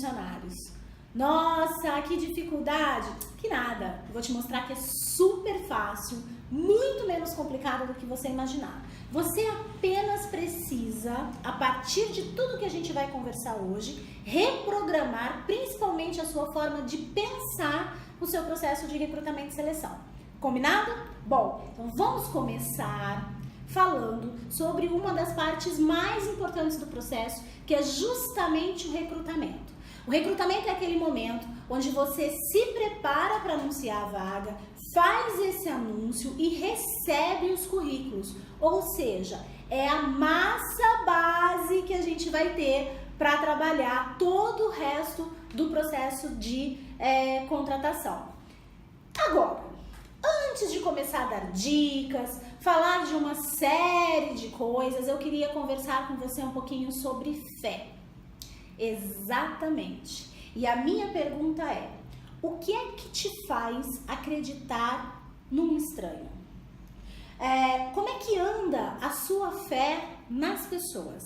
funcionários. Nossa, que dificuldade! Que nada, vou te mostrar que é super fácil, muito menos complicado do que você imaginar. Você apenas precisa, a partir de tudo que a gente vai conversar hoje, reprogramar principalmente a sua forma de pensar no seu processo de recrutamento e seleção. Combinado? Bom, então vamos começar falando sobre uma das partes mais importantes do processo, que é justamente o recrutamento. O recrutamento é aquele momento onde você se prepara para anunciar a vaga, faz esse anúncio e recebe os currículos. Ou seja, é a massa base que a gente vai ter para trabalhar todo o resto do processo de contratação. Agora, antes de começar a dar dicas, falar de uma série de coisas, eu queria conversar com você um pouquinho sobre fé. Exatamente. E a minha pergunta é: o que é que te faz acreditar num estranho? Como é que anda a sua fé nas pessoas?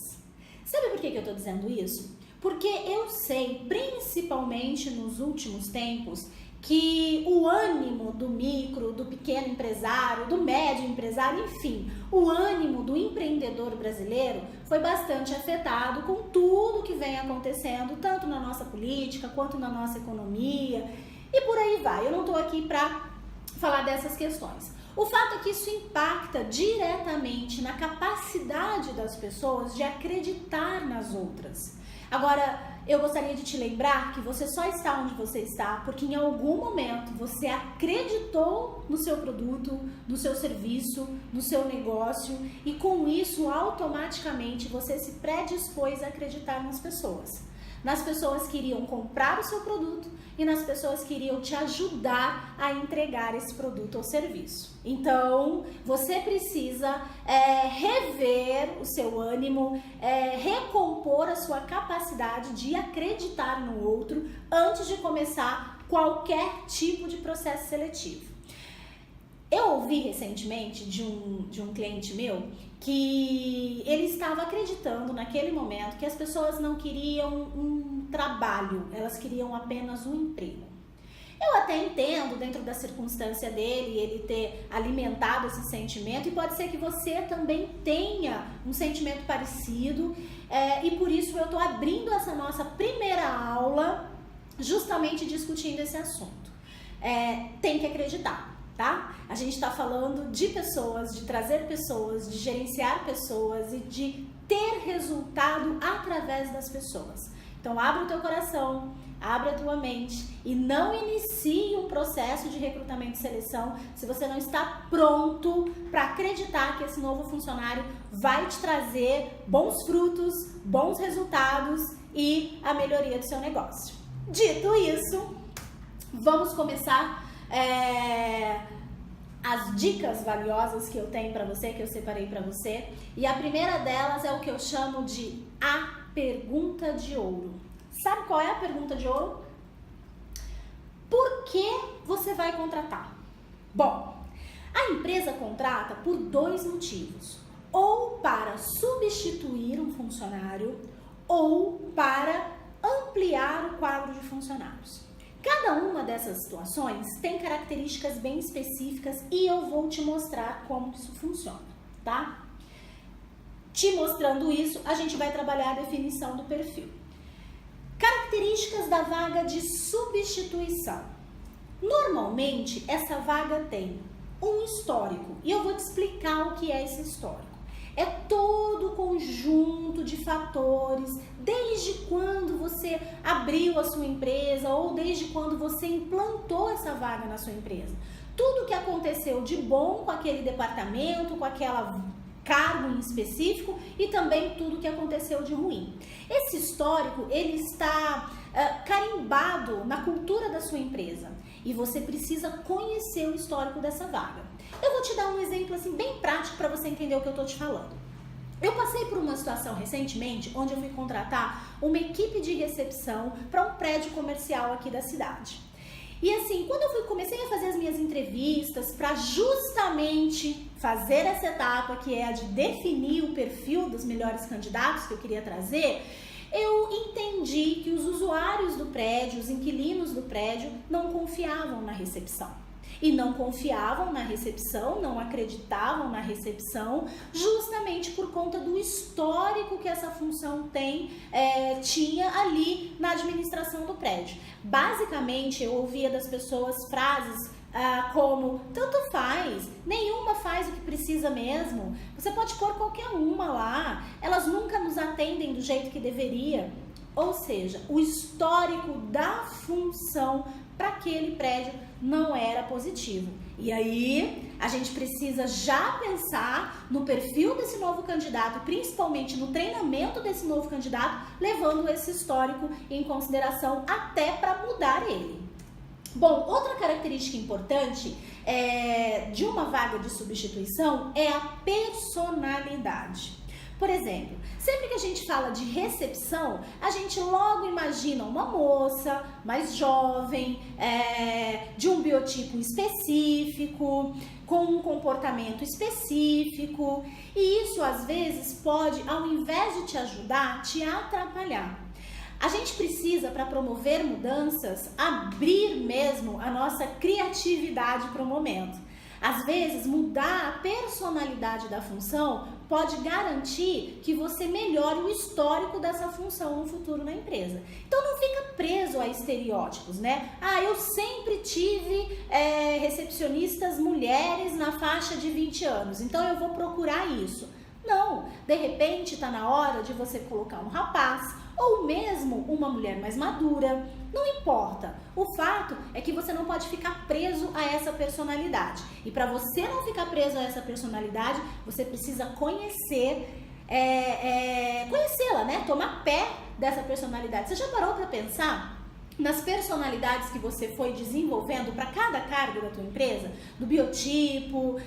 Sabe por que eu estou dizendo isso? Porque eu sei, principalmente nos últimos tempos, que o ânimo do micro, do pequeno empresário, do médio empresário, enfim, o ânimo do empreendedor brasileiro foi bastante afetado com tudo que vem acontecendo, tanto na nossa política quanto na nossa economia e por aí vai. Eu não estou aqui para falar dessas questões. O fato é que isso impacta diretamente na capacidade das pessoas de acreditar nas outras. Agora, eu gostaria de te lembrar que você só está onde você está porque em algum momento você acreditou no seu produto, no seu serviço, no seu negócio e com isso automaticamente você se predispôs a acreditar nas pessoas. Nas pessoas que iriam comprar o seu produto e nas pessoas que iriam te ajudar a entregar esse produto ou serviço. Então, você precisa rever o seu ânimo, recompor a sua capacidade de acreditar no outro antes de começar qualquer tipo de processo seletivo. Eu ouvi recentemente de um cliente meu que ele estava acreditando naquele momento que as pessoas não queriam um trabalho, elas queriam apenas um emprego. Eu até entendo, dentro da circunstância dele, ele ter alimentado esse sentimento e pode ser que você também tenha um sentimento parecido e por isso eu estou abrindo essa nossa primeira aula justamente discutindo esse assunto. Tem que acreditar. Tá? A gente está falando de pessoas, de trazer pessoas, de gerenciar pessoas e de ter resultado através das pessoas. Então, abre o teu coração, abre a tua mente e não inicie um processo de recrutamento e seleção se você não está pronto para acreditar que esse novo funcionário vai te trazer bons frutos, bons resultados e a melhoria do seu negócio. Dito isso, vamos começar as dicas valiosas que eu tenho para você, que eu separei para você. E a primeira delas é o que eu chamo de a pergunta de ouro. Sabe qual é a pergunta de ouro? Por que você vai contratar? Bom, a empresa contrata por dois motivos: ou para substituir um funcionário ou para ampliar o quadro de funcionários. Cada uma dessas situações tem características bem específicas e eu vou te mostrar como isso funciona, tá? Te mostrando isso, a gente vai trabalhar a definição do perfil. Características da vaga de substituição. Normalmente, essa vaga tem um histórico e eu vou te explicar o que é esse histórico. É todo o conjunto de fatores, desde quando você abriu a sua empresa ou desde quando você implantou essa vaga na sua empresa. Tudo que aconteceu de bom com aquele departamento, com aquela cargo em específico e também tudo que aconteceu de ruim. Esse histórico, ele está carimbado na cultura da sua empresa e você precisa conhecer o histórico dessa vaga. Eu vou te dar um exemplo assim bem prático para você entender o que eu estou te falando. Eu passei por uma situação recentemente onde eu fui contratar uma equipe de recepção para um prédio comercial aqui da cidade. E assim, quando eu comecei a fazer as minhas entrevistas para justamente fazer essa etapa que é a de definir o perfil dos melhores candidatos que eu queria trazer, eu entendi que os usuários do prédio, os inquilinos do prédio, não confiavam na recepção. E não confiavam na recepção, não acreditavam na recepção, justamente por conta do histórico que essa função tinha ali na administração do prédio. Basicamente, eu ouvia das pessoas frases como, tanto faz, nenhuma faz o que precisa mesmo, você pode pôr qualquer uma lá, elas nunca nos atendem do jeito que deveria. Ou seja, o histórico da função para aquele prédio não era positivo. E aí, a gente precisa já pensar no perfil desse novo candidato, principalmente no treinamento desse novo candidato, levando esse histórico em consideração até para mudar ele. Bom, outra característica importante de uma vaga de substituição é a personalidade. Por exemplo, sempre que a gente fala de recepção, a gente logo imagina uma moça mais jovem, de um biotipo específico, com um comportamento específico, e isso às vezes pode, ao invés de te ajudar, te atrapalhar. A gente precisa, para promover mudanças, abrir mesmo a nossa criatividade para o momento. Às vezes, mudar a personalidade da função pode garantir que você melhore o histórico dessa função no futuro na empresa. Então, não fica preso a estereótipos, né? Eu sempre tive recepcionistas mulheres na faixa de 20 anos, então eu vou procurar isso. Não, de repente está na hora de você colocar um rapaz ou mesmo uma mulher mais madura, não importa. O fato é que você não pode ficar preso a essa personalidade. E para você não ficar preso a essa personalidade, você precisa conhecê-la, né? Tomar pé dessa personalidade. Você já parou para pensar nas personalidades que você foi desenvolvendo para cada cargo da tua empresa, do biotipo,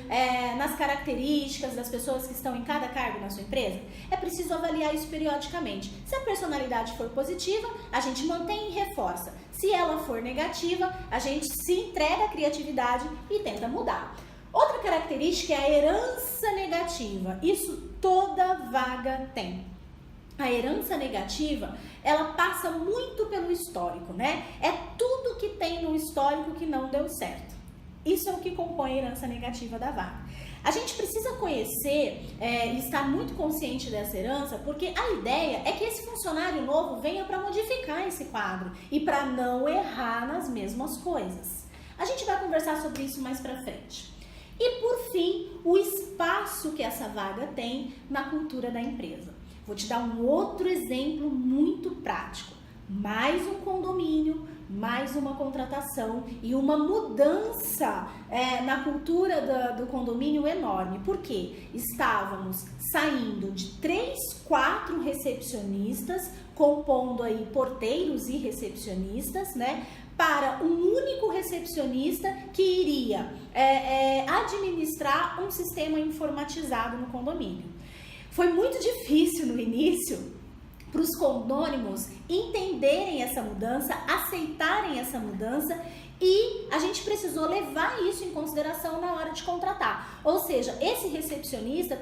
nas características das pessoas que estão em cada cargo na sua empresa? É preciso avaliar isso periodicamente. Se a personalidade for positiva, a gente mantém e reforça. Se ela for negativa, a gente se entrega à criatividade e tenta mudar. Outra característica é a herança negativa. Isso toda vaga tem. A herança negativa, ela passa muito pelo histórico, né? É tudo que tem no histórico que não deu certo. Isso é o que compõe a herança negativa da vaga. A gente precisa conhecer e estar muito consciente dessa herança, porque a ideia é que esse funcionário novo venha para modificar esse quadro e para não errar nas mesmas coisas. A gente vai conversar sobre isso mais para frente. E por fim, o espaço que essa vaga tem na cultura da empresa. Vou te dar um outro exemplo muito prático. Mais um condomínio, mais uma contratação e uma mudança na cultura do condomínio enorme. Por quê? Estávamos saindo de 3, 4 recepcionistas, compondo aí porteiros e recepcionistas, né? Para um único recepcionista que iria administrar um sistema informatizado no condomínio. Foi muito difícil no início para os condôminos entenderem essa mudança, aceitarem essa mudança, e a gente precisou levar isso em consideração na hora de contratar. Ou seja, esse recepcionista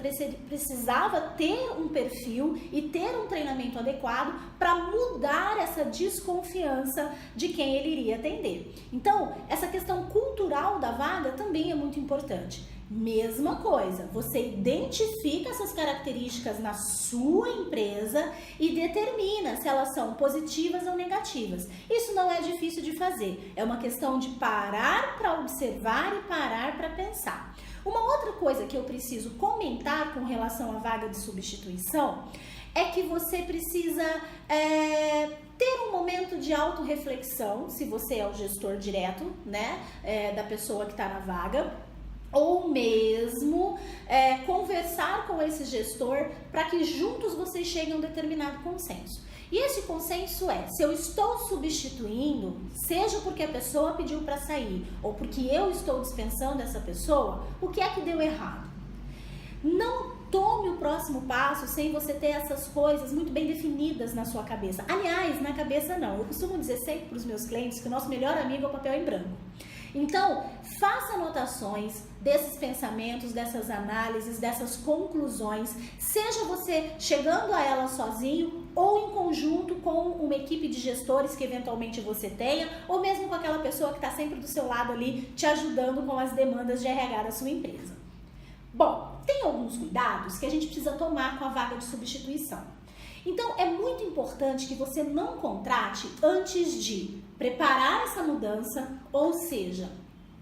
precisava ter um perfil e ter um treinamento adequado para mudar essa desconfiança de quem ele iria atender. Então, essa questão cultural da vaga também é muito importante. Mesma coisa, você identifica essas características na sua empresa e determina se elas são positivas ou negativas. Isso não é difícil de fazer, é uma questão de parar para observar e parar para pensar. Uma outra coisa que eu preciso comentar com relação à vaga de substituição é que você precisa ter um momento de autorreflexão, se você é o gestor direto, né, da pessoa que está na vaga, ou mesmo conversar com esse gestor para que juntos vocês cheguem a um determinado consenso. E esse consenso se eu estou substituindo, seja porque a pessoa pediu para sair ou porque eu estou dispensando essa pessoa, o que é que deu errado? Não tome o próximo passo sem você ter essas coisas muito bem definidas na sua cabeça. Aliás, na cabeça não. Eu costumo dizer sempre para os meus clientes que o nosso melhor amigo é o papel em branco. Então, faça anotações desses pensamentos, dessas análises, dessas conclusões, seja você chegando a elas sozinho ou em conjunto com uma equipe de gestores que eventualmente você tenha, ou mesmo com aquela pessoa que está sempre do seu lado ali, te ajudando com as demandas de RH da sua empresa. Bom, tem alguns cuidados que a gente precisa tomar com a vaga de substituição. Então, é muito importante que você não contrate antes de preparar essa mudança, ou seja,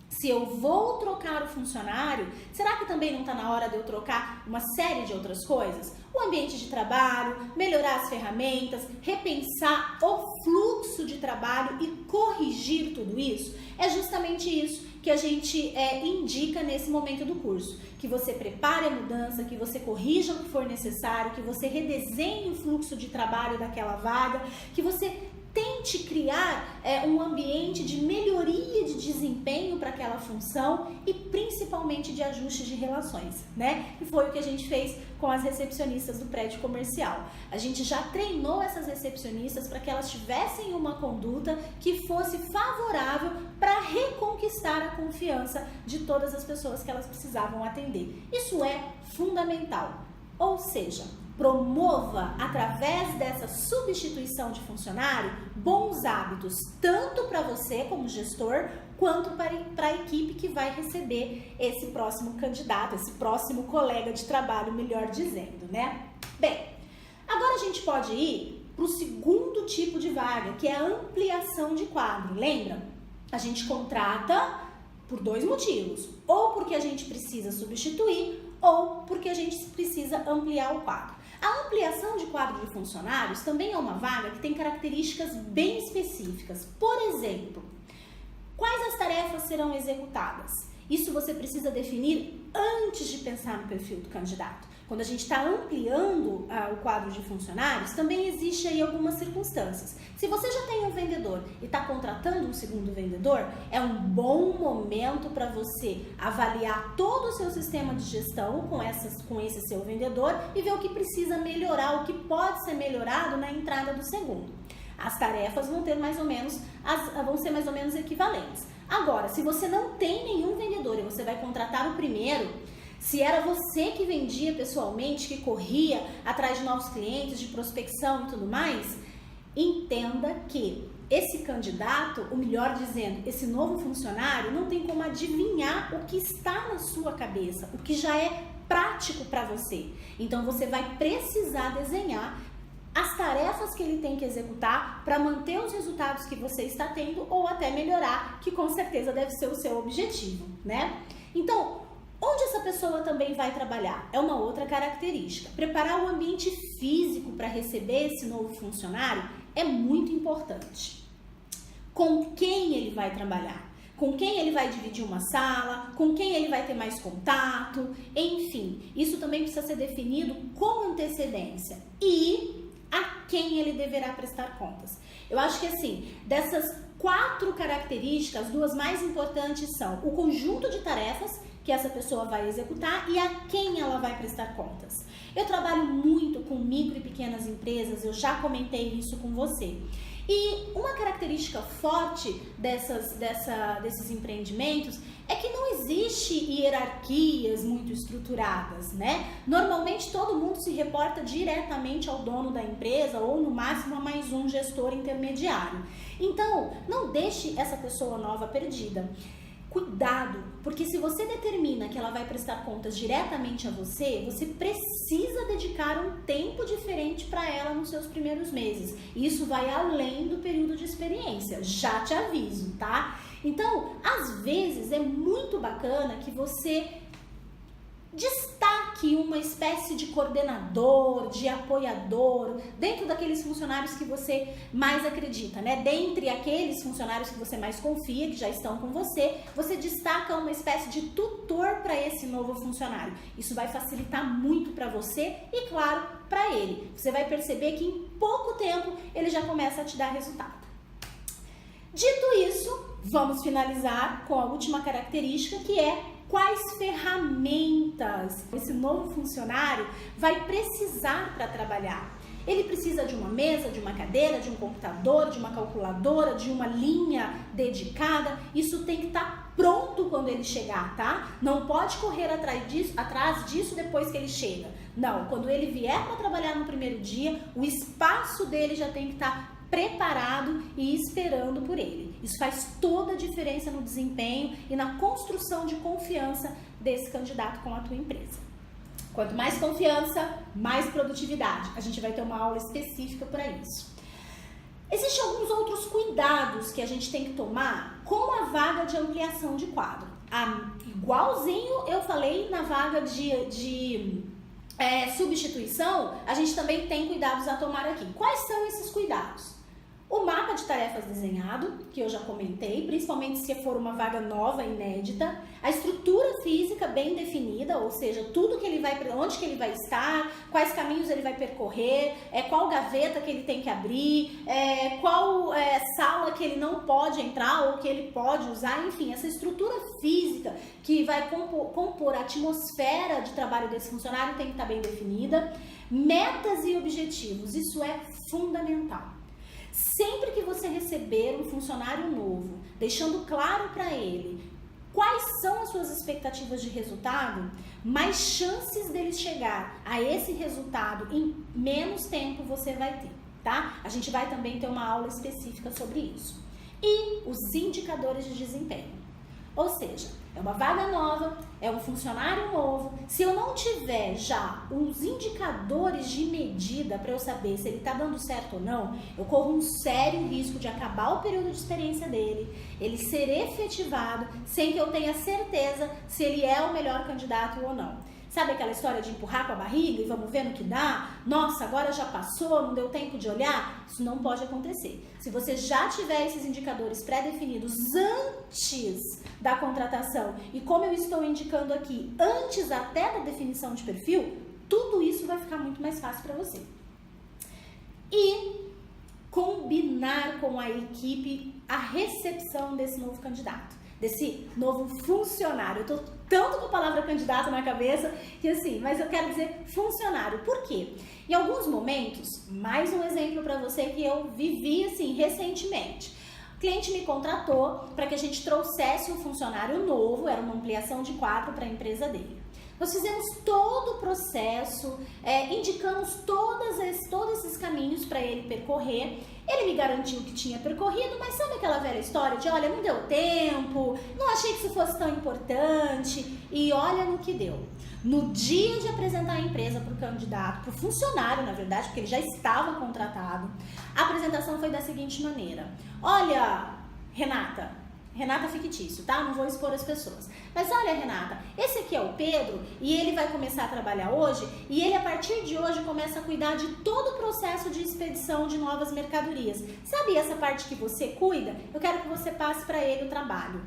se eu vou trocar o funcionário, será que também não está na hora de eu trocar uma série de outras coisas? O ambiente de trabalho, melhorar as ferramentas, repensar o fluxo de trabalho e corrigir tudo isso? É justamente isso que a gente indica nesse momento do curso. Que você prepare a mudança, que você corrija o que for necessário, que você redesenhe o fluxo de trabalho daquela vaga, que você tente criar um ambiente de melhoria de desempenho para aquela função e principalmente de ajuste de relações, né? E foi o que a gente fez com as recepcionistas do prédio comercial. A gente já treinou essas recepcionistas para que elas tivessem uma conduta que fosse favorável para reconquistar a confiança de todas as pessoas que elas precisavam atender. Isso é fundamental. Ou seja, promova, através dessa substituição de funcionário, bons hábitos, tanto para você como gestor, quanto para a equipe que vai receber esse próximo candidato, esse próximo colega de trabalho, melhor dizendo, né? Bem, agora a gente pode ir para o segundo tipo de vaga, que é a ampliação de quadro. Lembra? A gente contrata por dois motivos, ou porque a gente precisa substituir, ou porque a gente precisa ampliar o quadro. A ampliação de quadro de funcionários também é uma vaga que tem características bem específicas. Por exemplo, quais as tarefas serão executadas? Isso você precisa definir antes de pensar no perfil do candidato. Quando a gente está ampliando o quadro de funcionários, também existe aí algumas circunstâncias. Se você já tem um vendedor e está contratando um segundo vendedor, é um bom momento para você avaliar todo o seu sistema de gestão com esse seu vendedor e ver o que precisa melhorar, o que pode ser melhorado na entrada do segundo. As tarefas vão ser mais ou menos equivalentes. Agora, se você não tem nenhum vendedor e você vai contratar o primeiro, se era você que vendia pessoalmente, que corria atrás de novos clientes, de prospecção e tudo mais, entenda que esse candidato, ou melhor dizendo, esse novo funcionário, não tem como adivinhar o que está na sua cabeça, o que já é prático para você. Então, você vai precisar desenhar as tarefas que ele tem que executar para manter os resultados que você está tendo ou até melhorar, que com certeza deve ser o seu objetivo, né? Então, onde essa pessoa também vai trabalhar? É uma outra característica. Preparar o ambiente físico para receber esse novo funcionário é muito importante. Com quem ele vai trabalhar? Com quem ele vai dividir uma sala? Com quem ele vai ter mais contato? Enfim, isso também precisa ser definido com antecedência. E a quem ele deverá prestar contas. Eu acho que assim, dessas 4 características, 2 mais importantes são o conjunto de tarefas que essa pessoa vai executar e a quem ela vai prestar contas. Eu trabalho muito com micro e pequenas empresas, eu já comentei isso com você. E uma característica forte desses empreendimentos é que não existe hierarquias muito estruturadas, né? Normalmente todo mundo se reporta diretamente ao dono da empresa ou no máximo a mais um gestor intermediário. Então, não deixe essa pessoa nova perdida. Cuidado, porque se você determina que ela vai prestar contas diretamente a você, você precisa dedicar um tempo diferente para ela nos seus primeiros meses. Isso vai além do período de experiência, já te aviso, tá? Então, às vezes é muito bacana que você destaque uma espécie de coordenador, de apoiador, dentro daqueles funcionários que você mais acredita, né? Dentre aqueles funcionários que você mais confia, que já estão com você, você destaca uma espécie de tutor para esse novo funcionário. Isso vai facilitar muito para você e, claro, para ele. Você vai perceber que em pouco tempo ele já começa a te dar resultado. Dito isso, vamos finalizar com a última característica, que é quais ferramentas esse novo funcionário vai precisar para trabalhar. Ele precisa de uma mesa, de uma cadeira, de um computador, de uma calculadora, de uma linha dedicada. Isso tem que estar pronto quando ele chegar, tá? Não pode correr atrás disso depois que ele chega. Não, quando ele vier para trabalhar no primeiro dia, o espaço dele já tem que estar preparado e esperando por ele. Isso faz toda a diferença no desempenho e na construção de confiança desse candidato com a tua empresa. Quanto mais confiança, mais produtividade. A gente vai ter uma aula específica para isso. Existem alguns outros cuidados que a gente tem que tomar com a vaga de ampliação de quadro. Igualzinho eu falei na vaga de substituição, a gente também tem cuidados a tomar aqui. Quais são esses cuidados? O mapa de tarefas desenhado, que eu já comentei, principalmente se for uma vaga nova, inédita. A estrutura física bem definida, ou seja, tudo que ele vai, onde que ele vai estar, quais caminhos ele vai percorrer, qual gaveta que ele tem que abrir, qual sala que ele não pode entrar ou que ele pode usar, enfim, essa estrutura física que vai compor a atmosfera de trabalho desse funcionário tem que estar bem definida. Metas e objetivos, isso é fundamental. Sempre que você receber um funcionário novo, deixando claro para ele quais são as suas expectativas de resultado, mais chances dele chegar a esse resultado em menos tempo você vai ter, tá? A gente vai também ter uma aula específica sobre isso. E os indicadores de desempenho. Ou seja, é uma vaga nova, é um funcionário novo. Se eu não tiver já uns indicadores de medida para eu saber se ele está dando certo ou não, eu corro um sério risco de acabar o período de experiência dele, ele ser efetivado sem que eu tenha certeza se ele é o melhor candidato ou não. Sabe aquela história de empurrar com a barriga e vamos ver no que dá? Nossa, agora já passou, não deu tempo de olhar? Isso não pode acontecer. Se você já tiver esses indicadores pré-definidos antes da contratação e como eu estou indicando aqui, antes até da definição de perfil, tudo isso vai ficar muito mais fácil para você. E combinar com a equipe a recepção desse novo candidato, desse novo funcionário. Eu tô tanto com a palavra candidato na cabeça que assim, mas eu quero dizer funcionário. Por quê? Em alguns momentos, mais um exemplo para você que eu vivi assim recentemente. O cliente me contratou para que a gente trouxesse um funcionário novo, era uma ampliação de quadro para a empresa dele. Nós fizemos todo o processo, indicamos todos esses caminhos para ele percorrer. Ele me garantiu que tinha percorrido, mas sabe aquela velha história de, olha, não deu tempo, não achei que isso fosse tão importante, e olha no que deu. No dia de apresentar a empresa para o candidato, para o funcionário, na verdade, porque ele já estava contratado, a apresentação foi da seguinte maneira: olha, Renata fictício, tá? Não vou expor as pessoas. Mas olha, Renata, esse aqui é o Pedro e ele vai começar a trabalhar hoje e ele, a partir de hoje, começa a cuidar de todo o processo de expedição de novas mercadorias. Sabe essa parte que você cuida? Eu quero que você passe para ele o trabalho.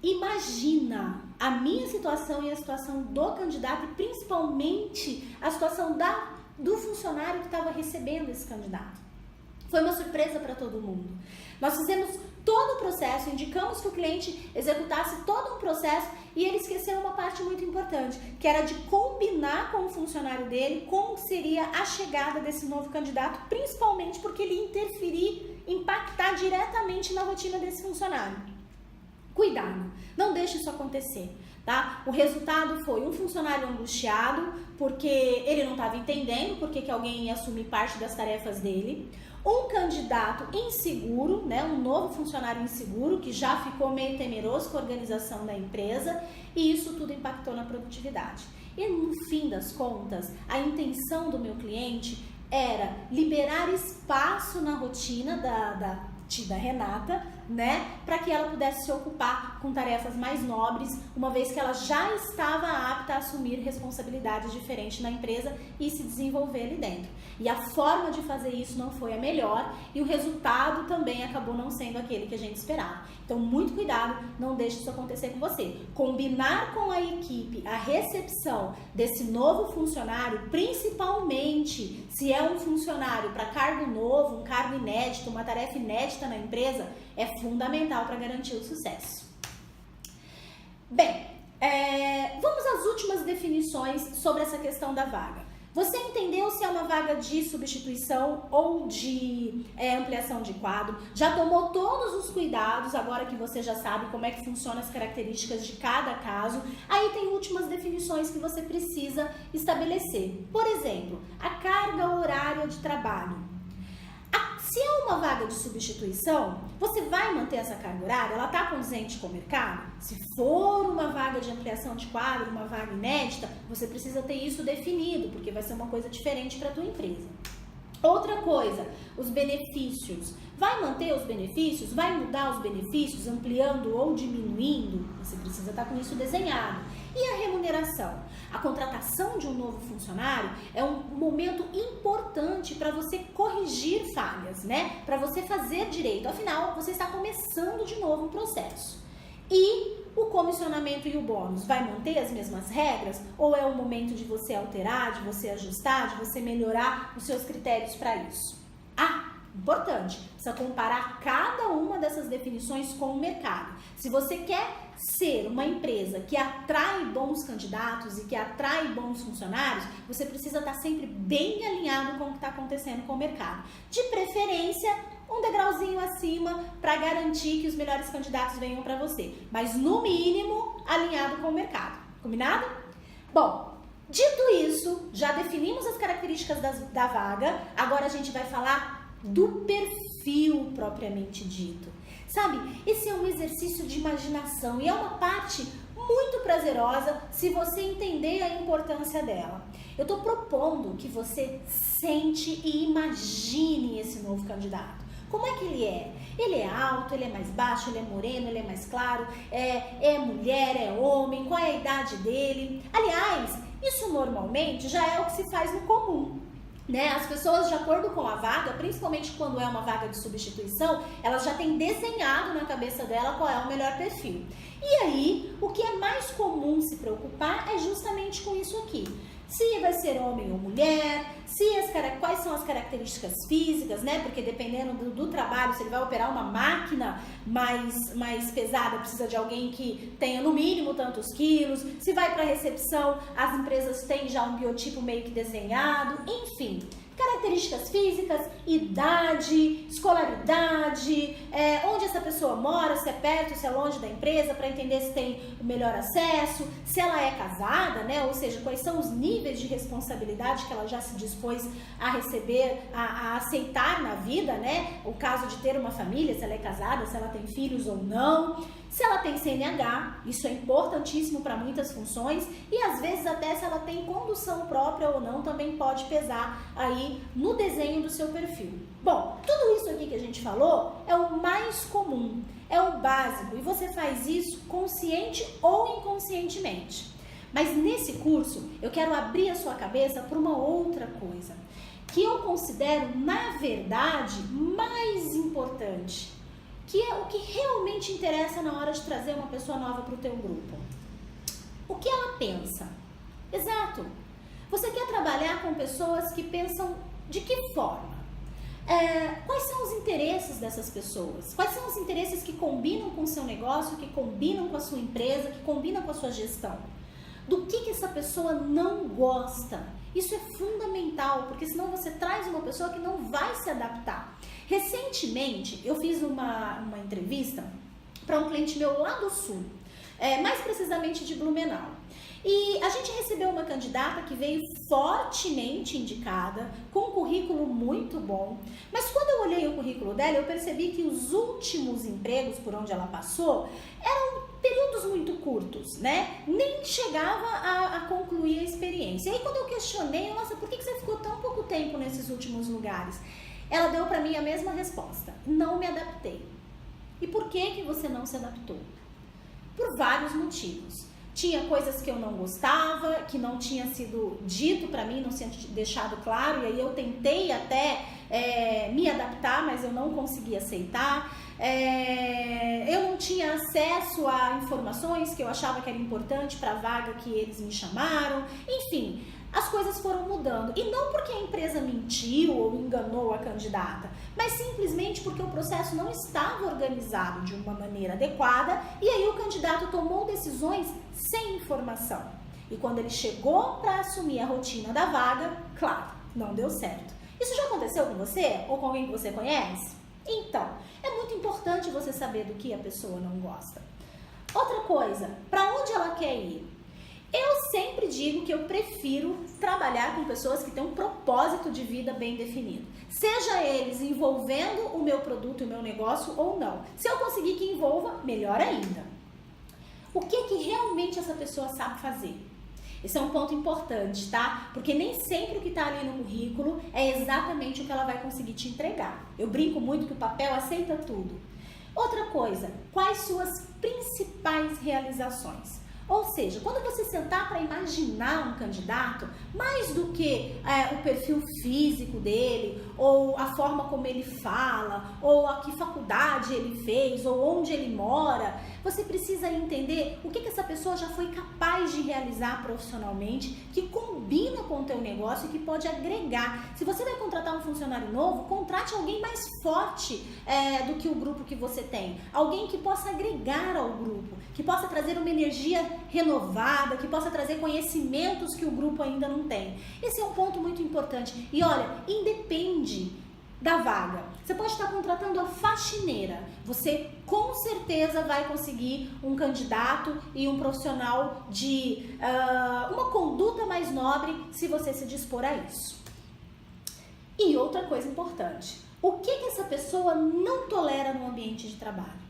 Imagina a minha situação e a situação do candidato e principalmente a situação do funcionário que estava recebendo esse candidato. Foi uma surpresa para todo mundo. Nós fizemos todo o processo, indicamos que o cliente executasse todo um processo e ele esqueceu uma parte muito importante, que era de combinar com o funcionário dele como seria a chegada desse novo candidato, principalmente porque ele interferir, impactar diretamente na rotina desse funcionário. Cuidado, não deixe isso acontecer. Tá? O resultado foi um funcionário angustiado porque ele não estava entendendo porque que alguém ia assumir parte das tarefas dele, um candidato inseguro, né? Um novo funcionário inseguro que já ficou meio temeroso com a organização da empresa e isso tudo impactou na produtividade. E no fim das contas, a intenção do meu cliente era liberar espaço na rotina da Renata, né, para que ela pudesse se ocupar com tarefas mais nobres, uma vez que ela já estava apta a assumir responsabilidades diferentes na empresa e se desenvolver ali dentro. E a forma de fazer isso não foi a melhor e o resultado também acabou não sendo aquele que a gente esperava. Então, muito cuidado, não deixe isso acontecer com você. Combinar com a equipe a recepção desse novo funcionário, principalmente se é um funcionário para cargo novo, um cargo inédito, uma tarefa inédita na empresa, é fundamental para garantir o sucesso. Bem, vamos às últimas definições sobre essa questão da vaga. Você entendeu se é uma vaga de substituição ou de ampliação de quadro? Já tomou todos os cuidados, agora que você já sabe como é que funcionam as características de cada caso? Aí tem últimas definições que você precisa estabelecer. Por exemplo, a carga horária de trabalho. Se é uma vaga de substituição, você vai manter essa carga horária? Ela está condizente com o mercado? Se for uma vaga de ampliação de quadro, uma vaga inédita, você precisa ter isso definido, porque vai ser uma coisa diferente para a tua empresa. Outra coisa, os benefícios. Vai manter os benefícios? Vai mudar os benefícios, ampliando ou diminuindo? Você precisa estar com isso desenhado. E a remuneração? A contratação de um novo funcionário é um momento importante para você corrigir falhas, né? Para você fazer direito. Afinal, você está começando de novo um processo. E o comissionamento e o bônus, vai manter as mesmas regras? Ou é o momento de você alterar, de você ajustar, de você melhorar os seus critérios para isso? Importante, precisa comparar cada uma dessas definições com o mercado. Se você quer ser uma empresa que atrai bons candidatos e que atrai bons funcionários, você precisa estar sempre bem alinhado com o que está acontecendo com o mercado. De preferência, um degrauzinho acima para garantir que os melhores candidatos venham para você, mas no mínimo alinhado com o mercado. Combinado? Bom, dito isso, já definimos as características da vaga, agora a gente vai falar do perfil propriamente dito. Sabe, esse é um exercício de imaginação e é uma parte muito prazerosa se você entender a importância dela. Eu estou propondo que você sente e imagine esse novo candidato. Como é que ele é? Ele é alto, ele é mais baixo, ele é moreno, ele é mais claro, é mulher, é homem, qual é a idade dele? Aliás, isso normalmente já é o que se faz no comum. Né? As pessoas, de acordo com a vaga, principalmente quando é uma vaga de substituição, elas já têm desenhado na cabeça dela qual é o melhor perfil. E aí, o que é mais comum se preocupar é justamente com isso aqui. Se vai ser homem ou mulher, quais são as características físicas, né? Porque dependendo do trabalho, se ele vai operar uma máquina mais pesada, precisa de alguém que tenha no mínimo tantos quilos. Se vai para recepção, as empresas têm já um biotipo meio que desenhado, enfim. Características físicas, idade, escolaridade, onde essa pessoa mora, se é perto, se é longe da empresa, para entender se tem o melhor acesso, se ela é casada, né? Ou seja, quais são os níveis de responsabilidade que ela já se dispôs a receber, a aceitar na vida, né? O caso de ter uma família, se ela é casada, se ela tem filhos ou não. Se ela tem CNH, isso é importantíssimo para muitas funções e às vezes até se ela tem condução própria ou não, também pode pesar aí no desenho do seu perfil. Bom, tudo isso aqui que a gente falou é o mais comum, é o básico e você faz isso consciente ou inconscientemente. Mas nesse curso eu quero abrir a sua cabeça para uma outra coisa, que eu considero, na verdade, mais importante, que é o que realmente interessa na hora de trazer uma pessoa nova para o teu grupo. O que ela pensa? Exato. Você quer trabalhar com pessoas que pensam de que forma? Quais são os interesses dessas pessoas? Quais são os interesses que combinam com o seu negócio, que combinam com a sua empresa, que combinam com a sua gestão? Do que essa pessoa não gosta? Isso é fundamental, porque senão você traz uma pessoa que não vai se adaptar. Recentemente, eu fiz uma entrevista para um cliente meu lá do Sul, mais precisamente de Blumenau. E a gente recebeu uma candidata que veio fortemente indicada, com um currículo muito bom, mas quando eu olhei o currículo dela, eu percebi que os últimos empregos por onde ela passou eram períodos muito curtos, né? Nem chegava a concluir a experiência. E aí quando eu questionei, nossa, por que você ficou tão pouco tempo nesses últimos lugares? Ela deu para mim a mesma resposta: não me adaptei. E por que você não se adaptou? Por vários motivos. Tinha coisas que eu não gostava, que não tinha sido dito para mim, não tinha deixado claro, e aí eu tentei até me adaptar, mas eu não consegui aceitar. Eu não tinha acesso a informações que eu achava que era importante para a vaga que eles me chamaram. Enfim, as coisas foram mudando. E não porque a empresa mentiu ou enganou a candidata, mas simplesmente porque o processo não estava organizado de uma maneira adequada e aí o candidato tomou decisões sem informação. E quando ele chegou para assumir a rotina da vaga, claro, não deu certo. Isso já aconteceu com você? Ou com alguém que você conhece? Então, é muito importante você saber do que a pessoa não gosta. Outra coisa, para onde ela quer ir? Eu sempre digo que eu prefiro trabalhar com pessoas que têm um propósito de vida bem definido. Seja eles envolvendo o meu produto, o meu negócio ou não. Se eu conseguir que envolva, melhor ainda. O que realmente essa pessoa sabe fazer? Esse é um ponto importante, tá? Porque nem sempre o que está ali no currículo é exatamente o que ela vai conseguir te entregar. Eu brinco muito que o papel aceita tudo. Outra coisa, quais suas principais realizações? Ou seja, quando você sentar para imaginar um candidato, mais do que o perfil físico dele, ou a forma como ele fala, ou a que faculdade ele fez, ou onde ele mora, você precisa entender o que essa pessoa já foi capaz de realizar profissionalmente, que combina com o teu negócio e que pode agregar. Se você vai contratar um funcionário novo, contrate alguém mais forte do que o grupo que você tem. Alguém que possa agregar ao grupo, que possa trazer uma energia renovada, que possa trazer conhecimentos que o grupo ainda não tem. Esse é um ponto muito importante. E olha, independe da vaga. Você pode estar contratando a faxineira. Você com certeza vai conseguir um candidato e um profissional de uma conduta mais nobre se você se dispor a isso. E outra coisa importante, o que essa pessoa não tolera no ambiente de trabalho?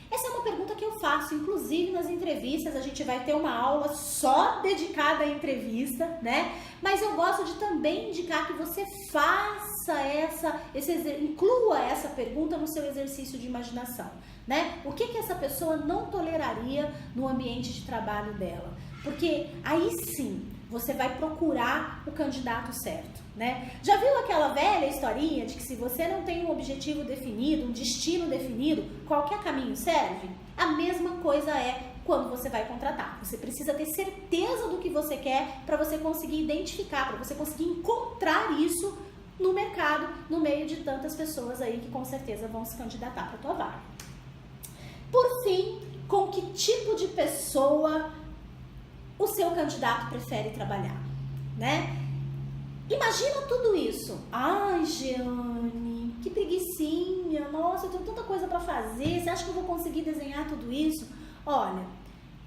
Essa é uma pergunta que eu faço, inclusive nas entrevistas, a gente vai ter uma aula só dedicada à entrevista, né? Mas eu gosto de também indicar que você faça inclua essa pergunta no seu exercício de imaginação, né? O que essa pessoa não toleraria no ambiente de trabalho dela? Porque aí sim, você vai procurar o candidato certo, né? Já viu aquela velha historinha de que se você não tem um objetivo definido, um destino definido, qualquer caminho serve? A mesma coisa é quando você vai contratar. Você precisa ter certeza do que você quer para você conseguir identificar, para você conseguir encontrar isso no mercado, no meio de tantas pessoas aí que com certeza vão se candidatar para a tua vaga. Por fim, com que tipo de pessoa o seu candidato prefere trabalhar, né? Imagina tudo isso. Ai, Jeane, que preguicinha. Nossa, eu tenho tanta coisa para fazer. Você acha que eu vou conseguir desenhar tudo isso? Olha,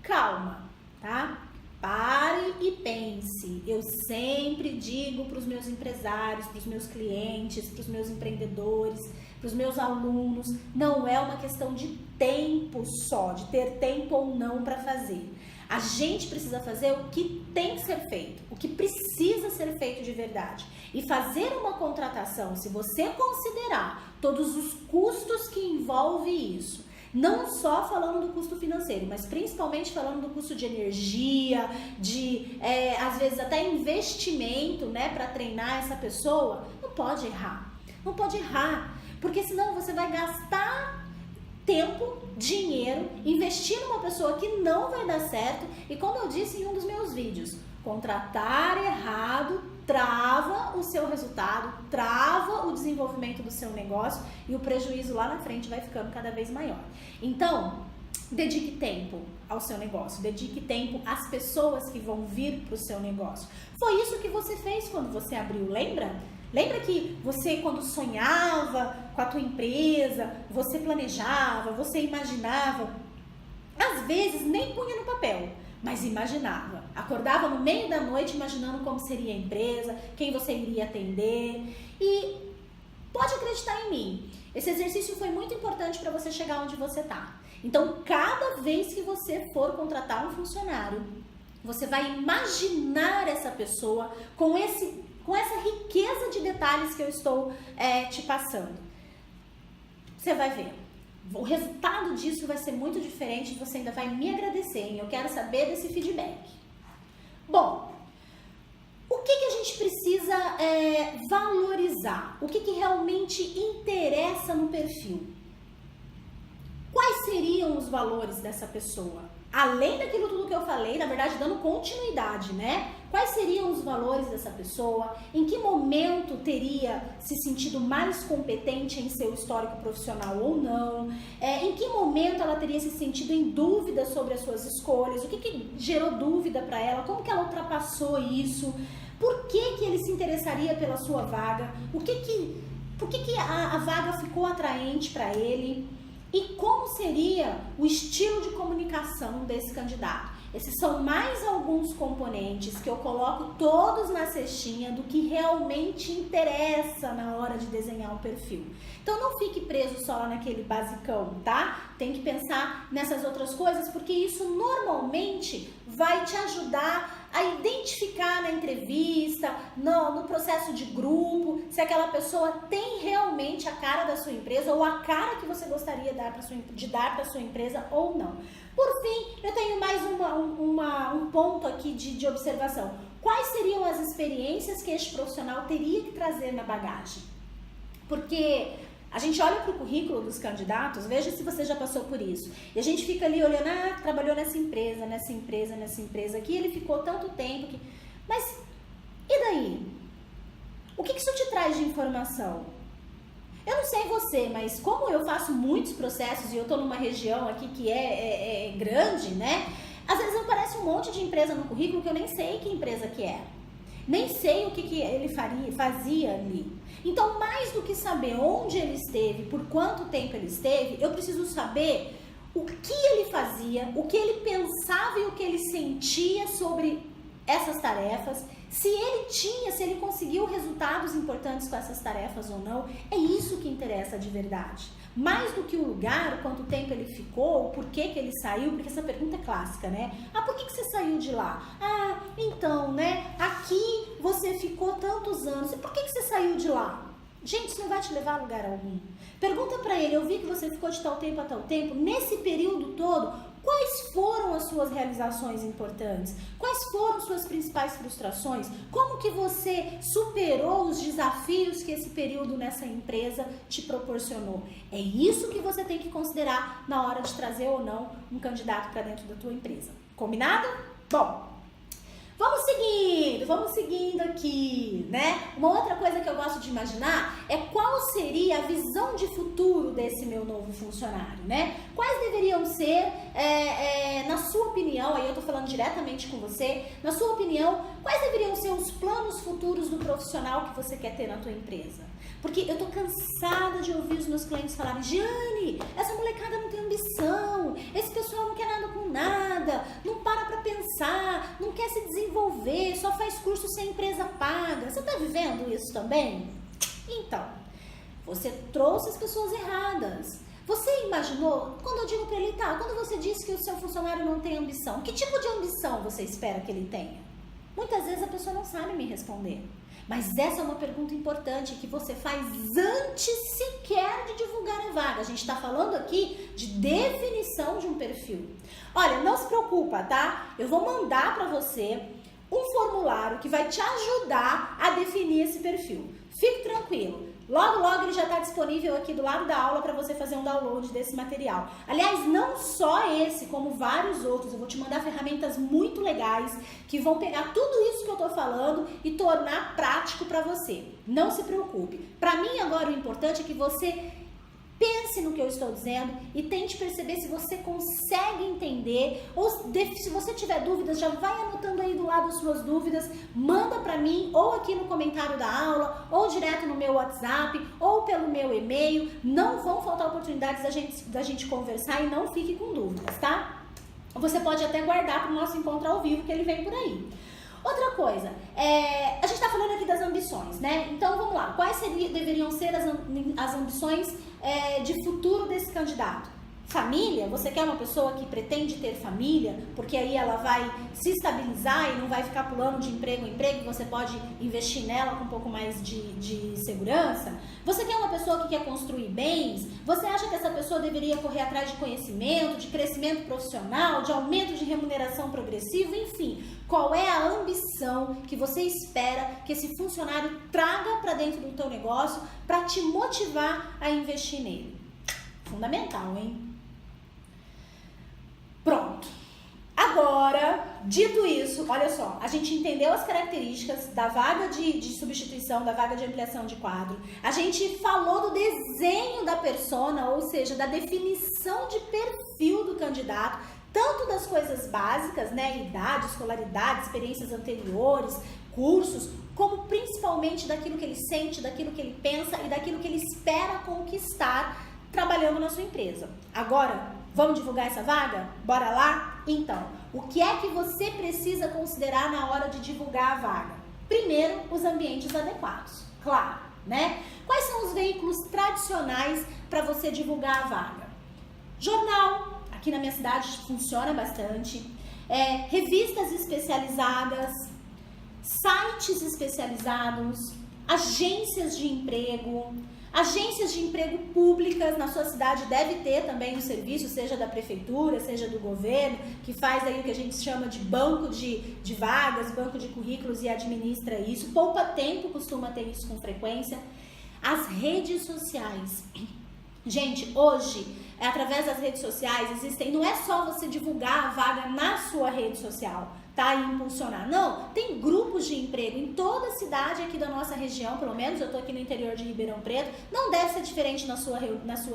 calma, tá? Pare e pense. Eu sempre digo para os meus empresários, para os meus clientes, para os meus empreendedores, para os meus alunos, não é uma questão de tempo só, de ter tempo ou não para fazer. A gente precisa fazer o que tem que ser feito, o que precisa ser feito de verdade. E fazer uma contratação, se você considerar todos os custos que envolve isso, não só falando do custo financeiro, mas principalmente falando do custo de energia, de às vezes até investimento, né, para treinar essa pessoa, não pode errar. Não pode errar, porque senão você vai gastar tempo, dinheiro, investir numa pessoa que não vai dar certo. E como eu disse em um dos meus vídeos, contratar errado trava o seu resultado, trava o desenvolvimento do seu negócio e o prejuízo lá na frente vai ficando cada vez maior. Então, dedique tempo ao seu negócio, dedique tempo às pessoas que vão vir para o seu negócio. Foi isso que você fez quando você abriu, lembra? Lembra que você, quando sonhava com a tua empresa, você planejava, você imaginava, às vezes nem punha no papel, mas imaginava. Acordava no meio da noite imaginando como seria a empresa, quem você iria atender. E pode acreditar em mim, esse exercício foi muito importante para você chegar onde você está. Então, cada vez que você for contratar um funcionário, você vai imaginar essa pessoa com essa riqueza de detalhes que eu estou te passando. Você vai ver. O resultado disso vai ser muito diferente e você ainda vai me agradecer, hein? Eu quero saber desse feedback. Bom, o que a gente precisa valorizar? O que realmente interessa no perfil? Quais seriam os valores dessa pessoa? Além daquilo tudo que eu falei, na verdade, dando continuidade, né? Quais seriam os valores dessa pessoa? Em que momento teria se sentido mais competente em seu histórico profissional ou não? Em que momento ela teria se sentido em dúvida sobre as suas escolhas? O que gerou dúvida para ela? Como que ela ultrapassou isso? Por que ele se interessaria pela sua vaga? Por que a vaga ficou atraente para ele? E como seria o estilo de comunicação desse candidato? Esses são mais alguns componentes que eu coloco todos na cestinha do que realmente interessa na hora de desenhar um perfil. Então não fique preso só naquele basicão, tá? Tem que pensar nessas outras coisas, porque isso normalmente vai te ajudar a identificar na entrevista, no processo de grupo, se aquela pessoa tem realmente a cara da sua empresa ou a cara que você gostaria de dar para sua empresa ou não. Por fim, eu tenho mais um ponto aqui de observação. Quais seriam as experiências que este profissional teria que trazer na bagagem? Porque a gente olha para o currículo dos candidatos, veja se você já passou por isso. E a gente fica ali olhando, trabalhou nessa empresa aqui, ele ficou tanto tempo que... Mas, e daí? O que isso te traz de informação? Eu não sei você, mas como eu faço muitos processos e eu estou numa região aqui que é grande, né? Às vezes aparece um monte de empresa no currículo que eu nem sei que empresa que é. Nem sei o que ele fazia ali. Então, mais do que saber onde ele esteve, por quanto tempo ele esteve, eu preciso saber o que ele fazia, o que ele pensava e o que ele sentia sobre essas tarefas, se ele conseguiu resultados importantes com essas tarefas ou não. É isso que interessa de verdade. Mais do que o lugar, o quanto tempo ele ficou, o porquê que ele saiu, porque essa pergunta é clássica, né? Por que você saiu de lá? Então, né? Aqui você ficou tantos anos, e por que você saiu de lá? Gente, isso não vai te levar a lugar algum. Pergunta pra ele, eu vi que você ficou de tal tempo a tal tempo, nesse período todo, quais foram as suas realizações importantes? Quais foram suas principais frustrações? Como que você superou os desafios que esse período nessa empresa te proporcionou? É isso que você tem que considerar na hora de trazer ou não um candidato para dentro da tua empresa. Combinado? Bom, vamos seguindo aqui, né? Uma outra coisa que eu gosto de imaginar é qual seria a visão de futuro desse meu novo funcionário, né? Quais deveriam ser, na sua opinião, aí eu tô falando diretamente com você, na sua opinião, quais deveriam ser os planos futuros do profissional que você quer ter na tua empresa? Porque eu tô cansada de ouvir os meus clientes falarem, Jane, essa molecada não tem ambição, esse pessoal não quer nada com nada, não para pra pensar, não quer se desenvolver, só faz curso sem empresa paga. Você tá vivendo isso também? Então, você trouxe as pessoas erradas. Você imaginou, quando eu digo pra ele, quando você disse que o seu funcionário não tem ambição, que tipo de ambição você espera que ele tenha? Muitas vezes a pessoa não sabe me responder. Mas essa é uma pergunta importante que você faz antes sequer de divulgar a vaga. A gente está falando aqui de definição de um perfil. Olha, não se preocupa, tá? Eu vou mandar para você um formulário que vai te ajudar a definir esse perfil. Fique tranquilo. Logo, logo ele já está disponível aqui do lado da aula para você fazer um download desse material. Aliás, não só esse, como vários outros. Eu vou te mandar ferramentas muito legais que vão pegar tudo isso que eu estou falando e tornar prático para você. Não se preocupe. Para mim, agora, o importante é que você pense no que eu estou dizendo e tente perceber se você consegue entender, ou se você tiver dúvidas, já vai anotando aí do lado as suas dúvidas, manda para mim ou aqui no comentário da aula, ou direto no meu WhatsApp, ou pelo meu e-mail. Não vão faltar oportunidades da gente conversar e não fique com dúvidas, tá? Você pode até guardar para o nosso encontro ao vivo, que ele vem por aí. Outra coisa, a gente está falando aqui das ambições, né? Então vamos lá, quais deveriam ser as ambições de futuro desse candidato? Família, você quer uma pessoa que pretende ter família, porque aí ela vai se estabilizar e não vai ficar pulando de emprego em emprego, você pode investir nela com um pouco mais de segurança. Você quer uma pessoa que quer construir bens? Você acha que essa pessoa deveria correr atrás de conhecimento, de crescimento profissional, de aumento de remuneração progressiva, enfim? Qual é a ambição que você espera que esse funcionário traga para dentro do teu negócio para te motivar a investir nele? Fundamental, hein? Dito isso, olha só, a gente entendeu as características da vaga de substituição, da vaga de ampliação de quadro. A gente falou do desenho da persona, ou seja, da definição de perfil do candidato, tanto das coisas básicas, né, idade, escolaridade, experiências anteriores, cursos, como principalmente daquilo que ele sente, daquilo que ele pensa e daquilo que ele espera conquistar trabalhando na sua empresa. Agora, vamos divulgar essa vaga? Bora lá? Então, o que é que você precisa considerar na hora de divulgar a vaga? Primeiro, os ambientes adequados, claro, né? Quais são os veículos tradicionais para você divulgar a vaga? Jornal, aqui na minha cidade funciona bastante, revistas especializadas, sites especializados, agências de emprego públicas. Na sua cidade deve ter também um serviço, seja da prefeitura, seja do governo, que faz aí o que a gente chama de banco de vagas, banco de currículos e administra isso. Poupa Tempo costuma ter isso com frequência. As redes sociais. Gente, hoje, através das redes sociais, não é só você divulgar a vaga na sua rede social, tá? E impulsionar. Não, tem grupos de emprego em toda a cidade aqui da nossa região, pelo menos eu tô aqui no interior de Ribeirão Preto, não deve ser diferente na sua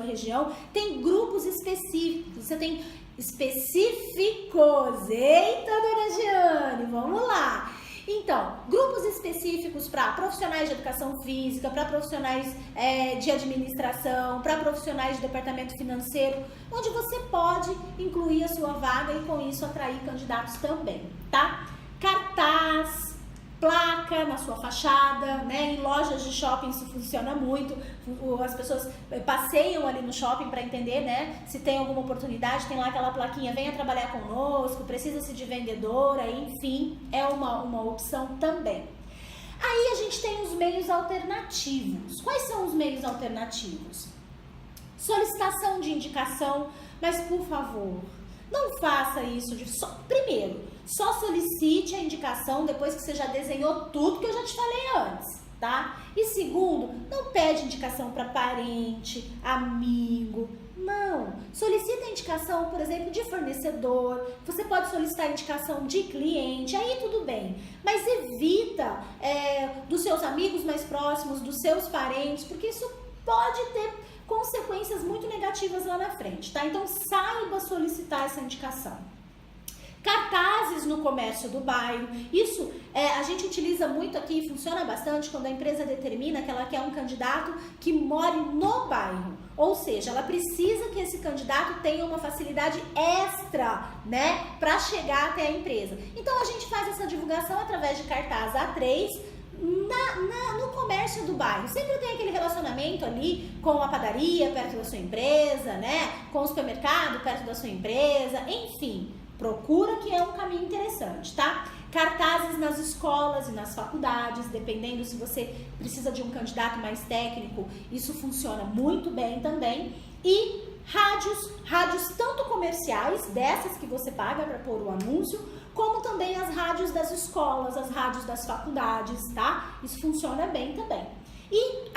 região. Tem grupos específicos, você tem específicos. Eita, dona Giane, vamos lá. Então, grupos específicos para profissionais de educação física, para profissionais de administração, para profissionais de departamento financeiro, onde você pode incluir a sua vaga e com isso atrair candidatos também, tá? Cartaz, placa na sua fachada, né? Em lojas de shopping isso funciona muito. As pessoas passeiam ali no shopping para entender, né? Se tem alguma oportunidade, tem lá aquela plaquinha, venha trabalhar conosco, precisa-se de vendedora, enfim, é uma opção também. Aí a gente tem os meios alternativos. Quais são os meios alternativos? Solicitação de indicação, mas por favor, não faça isso primeiro, só solicite a indicação depois que você já desenhou tudo que eu já te falei antes, tá? E segundo, não pede indicação para parente, amigo, não. Solicita a indicação, por exemplo, de fornecedor, você pode solicitar a indicação de cliente, aí tudo bem. Mas evita dos seus amigos mais próximos, dos seus parentes, porque isso pode ter consequências muito negativas lá na frente, tá? Então saiba solicitar essa indicação. Cartazes no comércio do bairro, isso a gente utiliza muito aqui, funciona bastante quando a empresa determina que ela quer um candidato que more no bairro, ou seja, ela precisa que esse candidato tenha uma facilidade extra, né, para chegar até a empresa. Então a gente faz essa divulgação através de cartaz A3 no comércio do bairro. Sempre tem aquele relacionamento ali com a padaria perto da sua empresa, né, com o supermercado perto da sua empresa, enfim. Procura, que é um caminho interessante, tá? Cartazes nas escolas e nas faculdades, dependendo se você precisa de um candidato mais técnico, isso funciona muito bem também. E rádios tanto comerciais, dessas que você paga para pôr o anúncio, como também as rádios das escolas, as rádios das faculdades, tá? Isso funciona bem também. E,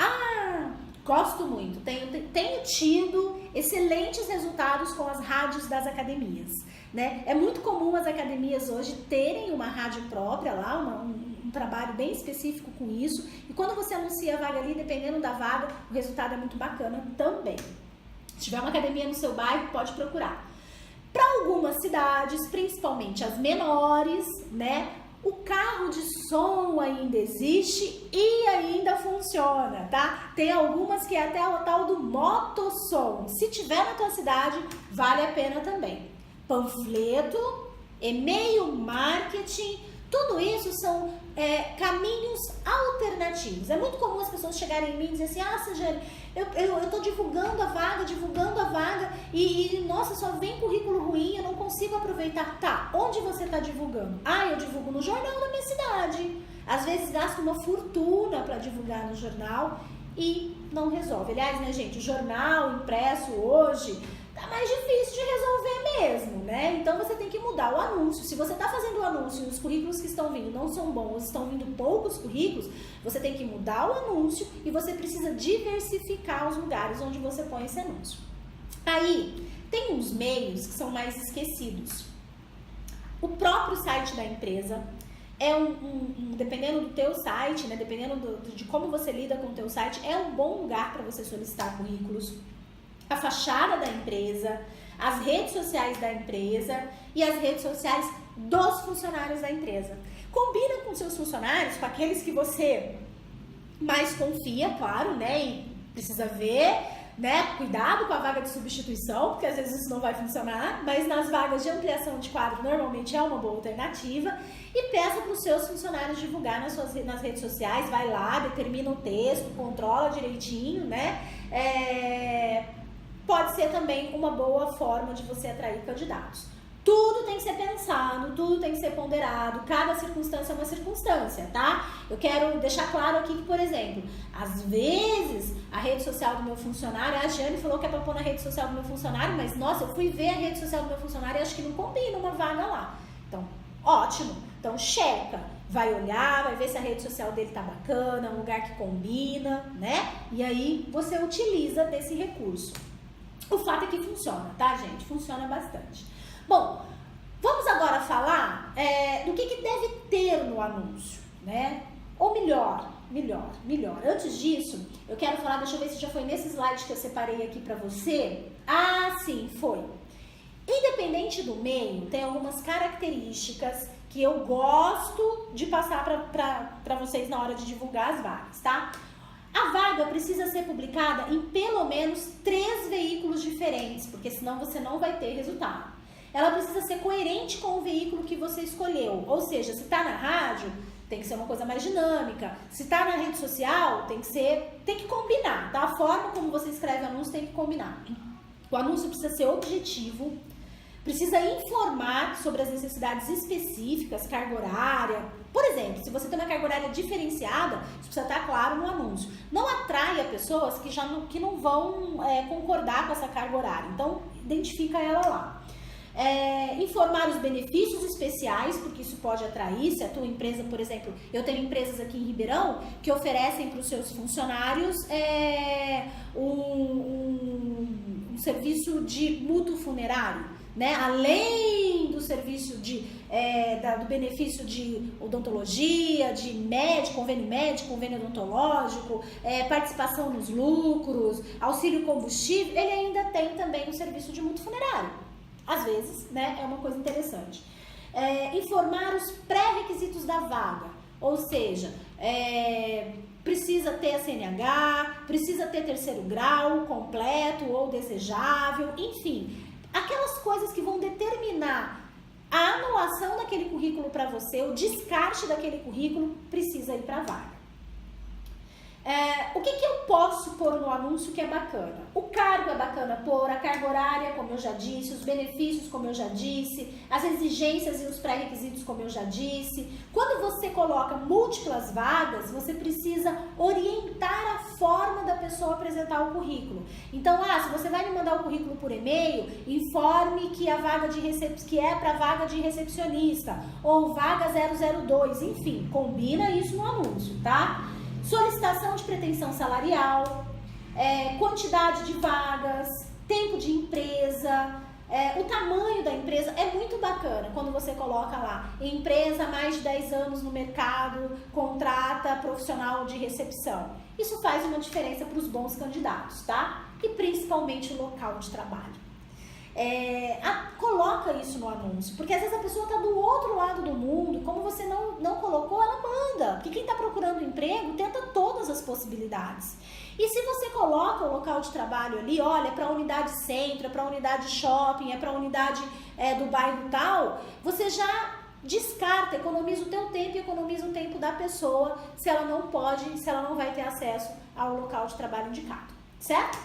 gosto muito, tenho tido excelentes resultados com as rádios das academias, né? É muito comum as academias hoje terem uma rádio própria lá, um trabalho bem específico com isso, e quando você anuncia a vaga ali, dependendo da vaga, o resultado é muito bacana também. Se tiver uma academia no seu bairro, pode procurar. Para algumas cidades, principalmente as menores, né? O carro de som ainda existe e ainda funciona, tá? Tem algumas que é até o tal do motossom. Se tiver na tua cidade, vale a pena também. Panfleto, e-mail marketing, tudo isso são caminhos alternativos. É muito comum as pessoas chegarem em mim e dizer assim, Sajane, eu tô divulgando a vaga e nossa, só vem currículo ruim, eu não consigo aproveitar. Tá, onde você tá divulgando? Eu divulgo no jornal da minha cidade. Às vezes gasto uma fortuna para divulgar no jornal e não resolve. Aliás, né, gente, o jornal impresso hoje tá mais difícil de resolver mesmo, né? Então você tem que mudar o anúncio. Se você tá fazendo o anúncio e os currículos que estão vindo não são bons, estão vindo poucos currículos, você tem que mudar o anúncio e você precisa diversificar os lugares onde você põe esse anúncio. Aí, tem uns meios que são mais esquecidos. o próprio site da empresa. Dependendo do teu site, né, dependendo de como você lida com o teu site, é um bom lugar para você solicitar currículos. A fachada da empresa, as redes sociais da empresa e as redes sociais dos funcionários da empresa. Combina com seus funcionários, com aqueles que você mais confia, claro, né, e precisa ver, né, cuidado com a vaga de substituição, porque às vezes isso não vai funcionar, mas nas vagas de ampliação de quadro normalmente é uma boa alternativa. E peça para os seus funcionários divulgar nas redes sociais, vai lá, determina o texto, controla direitinho, né? Pode ser também uma boa forma de você atrair candidatos. Tudo tem que ser pensado, tudo tem que ser ponderado, cada circunstância é uma circunstância, tá? Eu quero deixar claro aqui que, por exemplo, às vezes a rede social do meu funcionário, a Jane falou que é pra pôr na rede social do meu funcionário, mas nossa, eu fui ver a rede social do meu funcionário e acho que não combina uma vaga lá. Então, ótimo, então checa, vai olhar, vai ver se a rede social dele tá bacana, um lugar que combina, né? E aí você utiliza desse recurso. O fato é que funciona, tá, gente? Funciona bastante. Bom, vamos agora falar do que deve ter no anúncio, né? Ou melhor. Antes disso, eu quero falar, deixa eu ver se já foi nesse slide que eu separei aqui pra você. Ah, sim, foi. Independente do meio, tem algumas características que eu gosto de passar pra vocês na hora de divulgar as vagas, tá? A vaga precisa ser publicada em pelo menos 3 veículos diferentes, porque senão você não vai ter resultado. Ela precisa ser coerente com o veículo que você escolheu, ou seja, se está na rádio, tem que ser uma coisa mais dinâmica. Se está na rede social, tem que combinar, tá? A forma como você escreve o anúncio tem que combinar. O anúncio precisa ser objetivo, precisa informar sobre as necessidades específicas, carga horária. Por exemplo, se você tem uma carga horária diferenciada, isso precisa estar claro no anúncio. Não atraia pessoas que não vão concordar com essa carga horária. Então, identifica ela lá. Informar os benefícios especiais, porque isso pode atrair. Se a tua empresa, por exemplo, eu tenho empresas aqui em Ribeirão que oferecem para os seus funcionários um serviço de mútuo funerário, né? Além do serviço do benefício de odontologia, de médico, convênio odontológico, participação nos lucros, auxílio combustível, ele ainda tem também o serviço de mútuo funerário. Às vezes, né, é uma coisa interessante. Informar os pré-requisitos da vaga, ou seja, precisa ter a CNH, precisa ter 3º grau completo ou desejável, enfim, aquelas coisas que vão determinar a anulação daquele currículo para você, o descarte daquele currículo, precisa ir para a vaga. O que eu posso pôr no anúncio que é bacana? O cargo é bacana pôr, a carga horária, como eu já disse, os benefícios, como eu já disse, as exigências e os pré-requisitos, como eu já disse. Quando você coloca múltiplas vagas, você precisa orientar a forma da pessoa apresentar o currículo. Então, se você vai me mandar o currículo por e-mail, informe que a vaga que é para vaga de recepcionista ou vaga 002, enfim, combina isso no anúncio, tá? Solicitação de pretensão salarial, quantidade de vagas, tempo de empresa, o tamanho da empresa. É muito bacana quando você coloca lá, empresa há mais de 10 anos no mercado, contrata profissional de recepção. Isso faz uma diferença para os bons candidatos, tá? E principalmente o local de trabalho. Coloca isso no anúncio, porque às vezes a pessoa está do outro lado do mundo, como você não colocou, ela manda, porque quem está procurando emprego tenta todas as possibilidades. E se você coloca o local de trabalho ali, olha, é para a unidade centro, é para a unidade shopping, é para a unidade do bairro tal, você já descarta, economiza o teu tempo e economiza o tempo da pessoa se ela não vai ter acesso ao local de trabalho indicado, certo?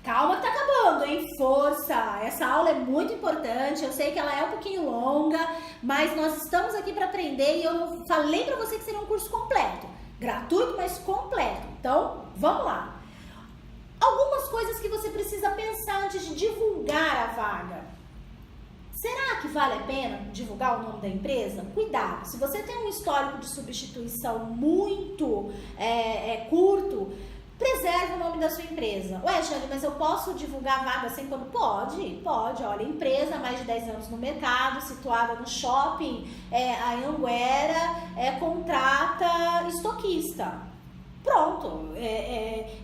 Calma que tá acabando, hein? Força! Essa aula é muito importante, eu sei que ela é um pouquinho longa, mas nós estamos aqui para aprender e eu falei para você que seria um curso completo. Gratuito, mas completo. Então, vamos lá. Algumas coisas que você precisa pensar antes de divulgar a vaga. Será que vale a pena divulgar o nome da empresa? Cuidado, se você tem um histórico de substituição muito curto, Preserve o nome da sua empresa. Ué, Jane, mas eu posso divulgar vaga sem quando? Pode. Olha, empresa há mais de 10 anos no mercado, situada no shopping, Anhanguera, contrata estoquista. Pronto,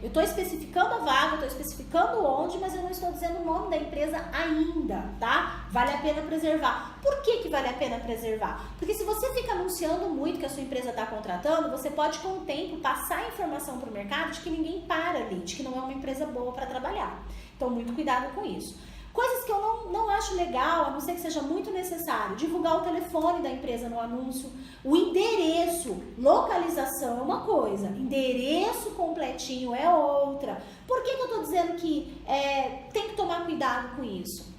eu estou especificando a vaga, estou especificando onde, mas eu não estou dizendo o nome da empresa ainda, tá? Vale a pena preservar. Por que vale a pena preservar? Porque se você fica anunciando muito que a sua empresa está contratando, você pode com o tempo passar a informação para o mercado de que ninguém para ali, de que não é uma empresa boa para trabalhar. Então, muito cuidado com isso. Coisas que eu não acho legal, a não ser que seja muito necessário, divulgar o telefone da empresa no anúncio, o endereço, localização é uma coisa, endereço completinho é outra. Por que eu estou dizendo que tem que tomar cuidado com isso?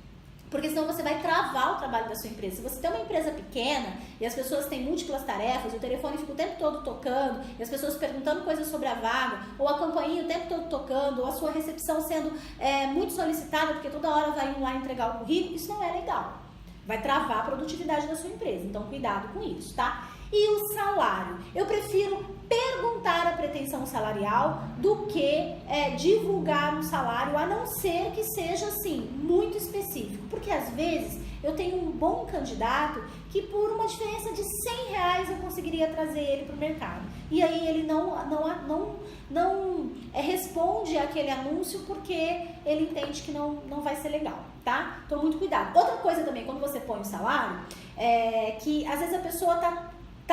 Porque senão você vai travar o trabalho da sua empresa. Se você tem uma empresa pequena e as pessoas têm múltiplas tarefas, o telefone fica o tempo todo tocando, e as pessoas perguntando coisas sobre a vaga, ou a campainha o tempo todo tocando, ou a sua recepção sendo muito solicitada, porque toda hora vai ir lá entregar o currículo, isso não é legal. Vai travar a produtividade da sua empresa. Então, cuidado com isso, tá? E o salário? Eu prefiro perguntar a pretensão salarial do que divulgar um salário, a não ser que seja, assim, muito específico. Porque, às vezes, eu tenho um bom candidato que, por uma diferença de R$100, eu conseguiria trazer ele para o mercado. E aí, ele não responde àquele anúncio porque ele entende que não vai ser legal, tá? Então, muito cuidado. Outra coisa também, quando você põe o salário, que, às vezes, a pessoa tá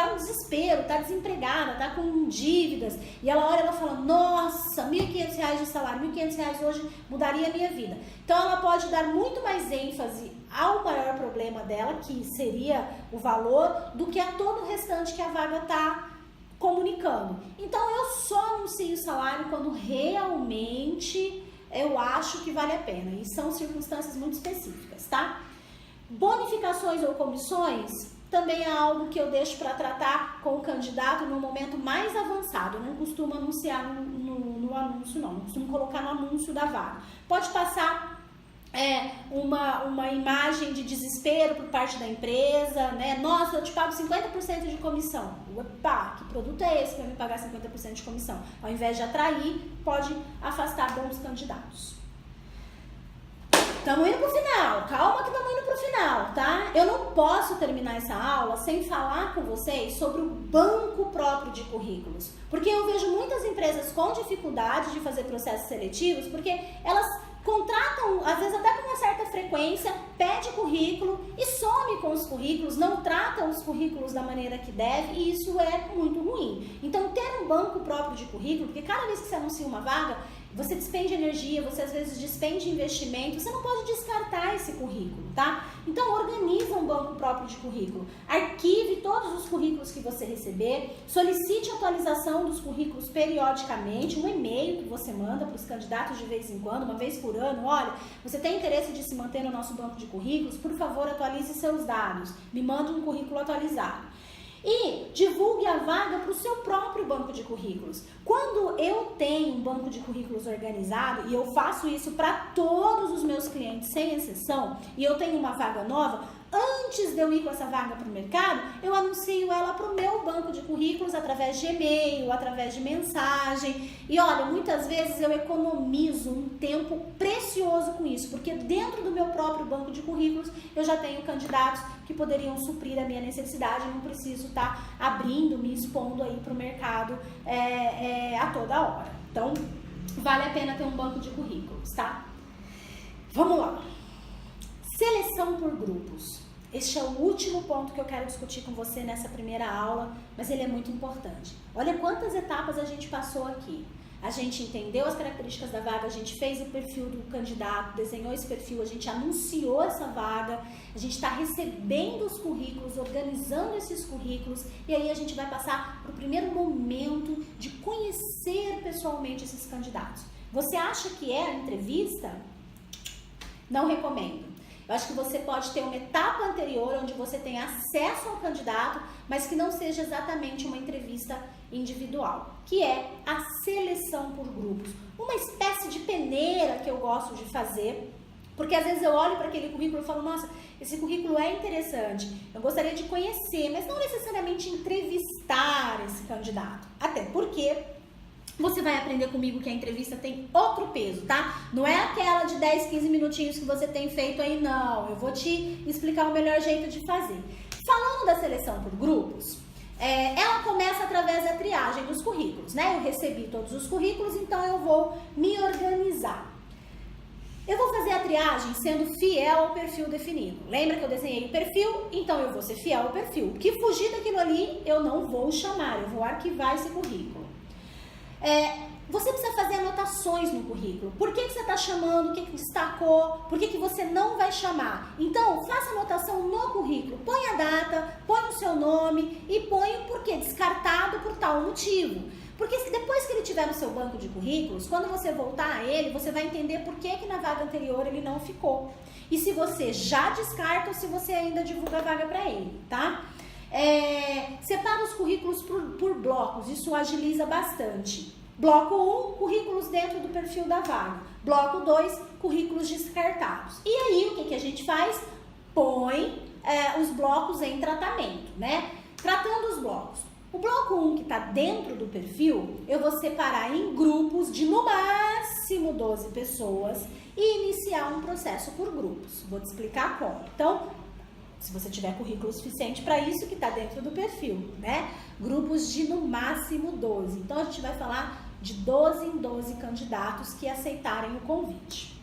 no desespero, tá desempregada, tá com dívidas, e ela olha e ela fala, nossa, R$1.500 de salário, R$1.500 hoje mudaria a minha vida. Então ela pode dar muito mais ênfase ao maior problema dela, que seria o valor, do que a todo o restante que a vaga tá comunicando. Então eu só anuncio o salário quando realmente eu acho que vale a pena, e são circunstâncias muito específicas, tá? Bonificações ou comissões também é algo que eu deixo para tratar com o candidato no momento mais avançado. Eu não costumo anunciar no anúncio, não costumo colocar no anúncio da vaga. Pode passar uma imagem de desespero por parte da empresa, né? Nossa, eu te pago 50% de comissão. Opa, que produto é esse que vai me pagar 50% de comissão? Ao invés de atrair, pode afastar bons candidatos. Estamos indo pro final, calma que estamos indo pro final, tá? Eu não posso terminar essa aula sem falar com vocês sobre o banco próprio de currículos. Porque eu vejo muitas empresas com dificuldade de fazer processos seletivos, porque elas contratam, às vezes até com uma certa frequência, pede currículo e some com os currículos, não tratam os currículos da maneira que deve, e isso é muito ruim. Então, ter um banco próprio de currículo, porque cada vez que você anuncia uma vaga, você despende energia, você às vezes despende investimento, você não pode descartar esse currículo, tá? Então, organiza um banco próprio de currículo. Arquive todos os currículos que você receber, solicite atualização dos currículos periodicamente, um e-mail que você manda para os candidatos de vez em quando, uma vez por ano. Olha, você tem interesse de se manter no nosso banco de currículos? Por favor, atualize seus dados, me mande um currículo atualizado. E divulgue a vaga para o seu próprio banco de currículos. Quando eu tenho um banco de currículos organizado, e eu faço isso para todos os meus clientes, sem exceção, e eu tenho uma vaga nova, antes de eu ir com essa vaga para o mercado, eu anuncio ela para o meu banco de currículos através de e-mail, através de mensagem. E olha, muitas vezes eu economizo um tempo precioso com isso, porque dentro do meu próprio banco de currículos eu já tenho candidatos que poderiam suprir a minha necessidade, não preciso estar abrindo, me expondo aí para o mercado a toda hora. Então, vale a pena ter um banco de currículos, tá? Vamos lá. Seleção por grupos. Este é o último ponto que eu quero discutir com você nessa primeira aula, mas ele é muito importante. Olha quantas etapas a gente passou aqui. A gente entendeu as características da vaga, a gente fez o perfil do candidato, desenhou esse perfil, a gente anunciou essa vaga, a gente está recebendo os currículos, organizando esses currículos, e aí a gente vai passar para o primeiro momento de conhecer pessoalmente esses candidatos. Você acha que é a entrevista? Não recomendo. Eu acho que você pode ter uma etapa anterior onde você tem acesso ao candidato, mas que não seja exatamente uma entrevista individual, que é a seleção por grupos. Uma espécie de peneira que eu gosto de fazer, porque às vezes eu olho para aquele currículo e falo, nossa, esse currículo é interessante, eu gostaria de conhecer, mas não necessariamente entrevistar esse candidato. Até porque Você vai aprender comigo que a entrevista tem outro peso, tá? Não é aquela de 10, 15 minutinhos que você tem feito aí, não. Eu vou te explicar o melhor jeito de fazer. Falando da seleção por grupos, ela começa através da triagem dos currículos, né? Eu recebi todos os currículos, então eu vou me organizar. Eu vou fazer a triagem sendo fiel ao perfil definido. Lembra que eu desenhei o perfil? Então eu vou ser fiel ao perfil. O que fugir daquilo ali, eu não vou chamar, eu vou arquivar esse currículo. Você precisa fazer anotações no currículo. Por que você está chamando? O que destacou? Por que você não vai chamar? Então, faça anotação no currículo. Põe a data, põe o seu nome e põe o porquê descartado por tal motivo. Porque depois que ele tiver no seu banco de currículos, quando você voltar a ele, você vai entender por que na vaga anterior ele não ficou. E se você já descarta ou se você ainda divulga a vaga para ele, tá? Separa os currículos por blocos, isso agiliza bastante. Bloco 1, currículos dentro do perfil da vaga. Bloco 2, currículos descartados. E aí, o que a gente faz? Põe os blocos em tratamento, né? Tratando os blocos. O bloco 1, que está dentro do perfil, eu vou separar em grupos de no máximo 12 pessoas e iniciar um processo por grupos. Vou te explicar como. Então, se você tiver currículo suficiente para isso, que está dentro do perfil, né? Grupos de no máximo 12. Então, a gente vai falar de 12 em 12 candidatos que aceitarem o convite.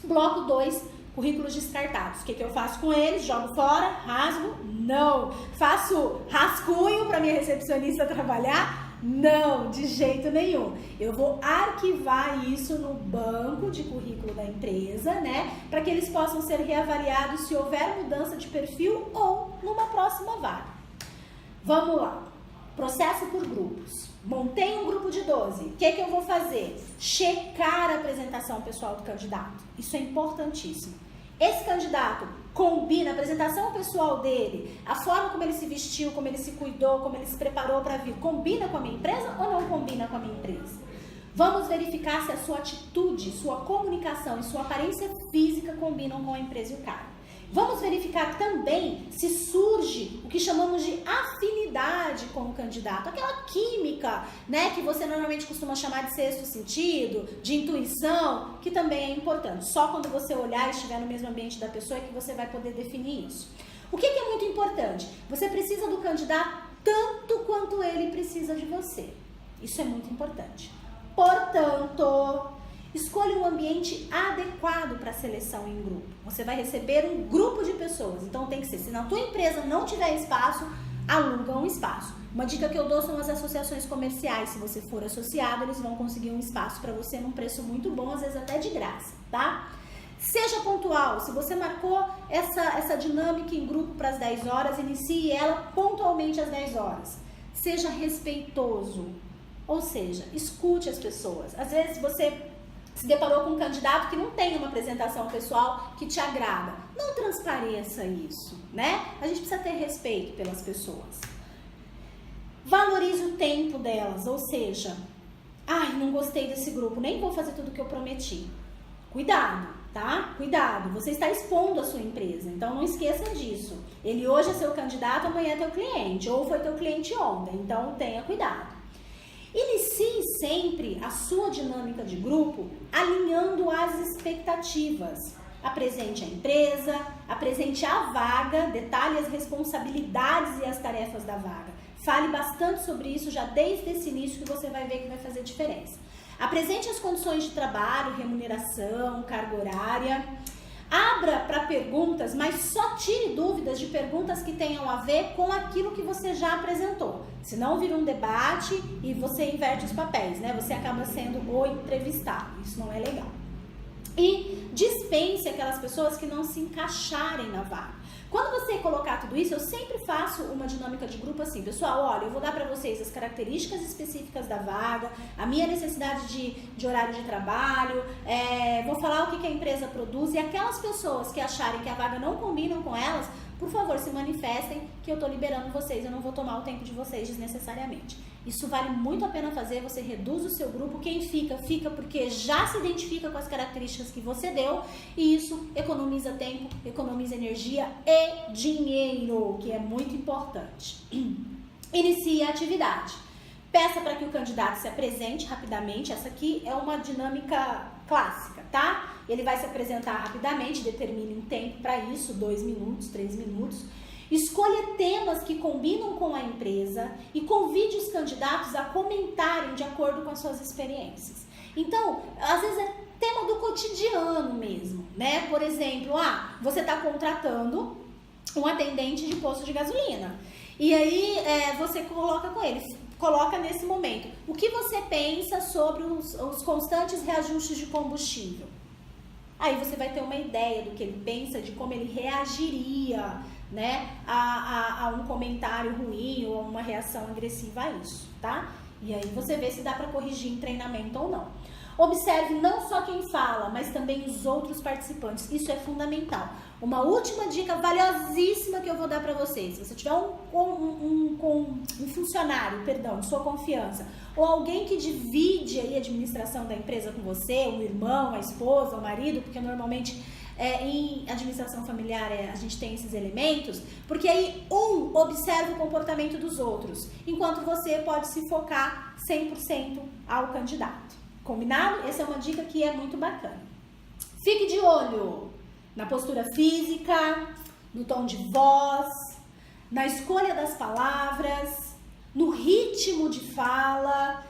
Bloco 2, currículos descartados. O que eu faço com eles? Jogo fora? Rasgo? Não. Faço rascunho para minha recepcionista trabalhar? Não, de jeito nenhum. Eu vou arquivar isso no banco de currículo da empresa, né? Para que eles possam ser reavaliados se houver mudança de perfil ou numa próxima vaga. Vamos lá. Processo por grupos. Montei um grupo de 12. O que eu vou fazer? Checar a apresentação pessoal do candidato. Isso é importantíssimo. Esse candidato combina a apresentação pessoal dele, a forma como ele se vestiu, como ele se cuidou, como ele se preparou para vir, combina com a minha empresa ou não combina com a minha empresa? Vamos verificar se a sua atitude, sua comunicação e sua aparência física combinam com a empresa e o cargo. Vamos verificar também se surge o que chamamos de afinidade com o candidato, aquela química, né, que você normalmente costuma chamar de sexto sentido, de intuição, que também é importante. Só quando você olhar e estiver no mesmo ambiente da pessoa é que você vai poder definir isso. O que é muito importante? Você precisa do candidato tanto quanto ele precisa de você. Isso é muito importante. Portanto, escolha um ambiente adequado para a seleção em grupo. Você vai receber um grupo de pessoas, então tem que ser, se na tua empresa não tiver espaço, aluga um espaço. Uma dica que eu dou são as associações comerciais. Se você for associado, eles vão conseguir um espaço para você num preço muito bom, às vezes até de graça, tá? Seja pontual. Se você marcou essa dinâmica em grupo para as 10 horas, inicie ela pontualmente às 10 horas. Seja respeitoso, ou seja, escute as pessoas. Às vezes você se deparou com um candidato que não tem uma apresentação pessoal que te agrada. Não transpareça isso, né? A gente precisa ter respeito pelas pessoas. Valorize o tempo delas, ou seja, não gostei desse grupo, nem vou fazer tudo o que eu prometi. Cuidado, tá? Cuidado, você está expondo a sua empresa, então não esqueça disso. Ele hoje é seu candidato, amanhã é teu cliente, ou foi teu cliente ontem, então tenha cuidado. Inicie sempre a sua dinâmica de grupo alinhando as expectativas. Apresente a empresa, apresente a vaga, detalhe as responsabilidades e as tarefas da vaga. Fale bastante sobre isso já desde esse início que você vai ver que vai fazer diferença. Apresente as condições de trabalho, remuneração, carga horária. Abra para perguntas, mas só tire dúvidas de perguntas que tenham a ver com aquilo que você já apresentou. Senão vira um debate e você inverte os papéis, né? Você acaba sendo o entrevistado. Isso não é legal. E dispense aquelas pessoas que não se encaixarem na vaga. Quando você colocar tudo isso, eu sempre faço uma dinâmica de grupo assim, pessoal, olha, eu vou dar para vocês as características específicas da vaga, a minha necessidade de horário de trabalho, vou falar o que a empresa produz e aquelas pessoas que acharem que a vaga não combinam com elas, por favor, se manifestem que eu estou liberando vocês, eu não vou tomar o tempo de vocês desnecessariamente. Isso vale muito a pena fazer, você reduz o seu grupo, quem fica porque já se identifica com as características que você deu e isso economiza tempo, economiza energia e dinheiro, que é muito importante. Inicie a atividade. Peça para que o candidato se apresente rapidamente. Essa aqui é uma dinâmica clássica, tá? Ele vai se apresentar rapidamente, determine um tempo para isso, 2 minutos, 3 minutos. Escolha temas que combinam com a empresa e convide os candidatos a comentarem de acordo com as suas experiências. Então, às vezes é tema do cotidiano mesmo, né? Por exemplo, você está contratando um atendente de posto de gasolina. E aí você coloca nesse momento, o que você pensa sobre os constantes reajustes de combustível? Aí você vai ter uma ideia do que ele pensa, de como ele reagiria, né, a um comentário ruim ou a uma reação agressiva a isso, tá? E aí você vê se dá para corrigir em treinamento ou não. Observe não só quem fala, mas também os outros participantes. Isso é fundamental. Uma última dica valiosíssima que eu vou dar para vocês. Se você tiver um funcionário, de sua confiança, ou alguém que divide aí a administração da empresa com você, o irmão, a esposa, o marido, porque normalmente em administração familiar a gente tem esses elementos, porque aí observa o comportamento dos outros, enquanto você pode se focar 100% ao candidato. Combinado? Essa é uma dica que é muito bacana. Fique de olho na postura física, no tom de voz, na escolha das palavras, no ritmo de fala,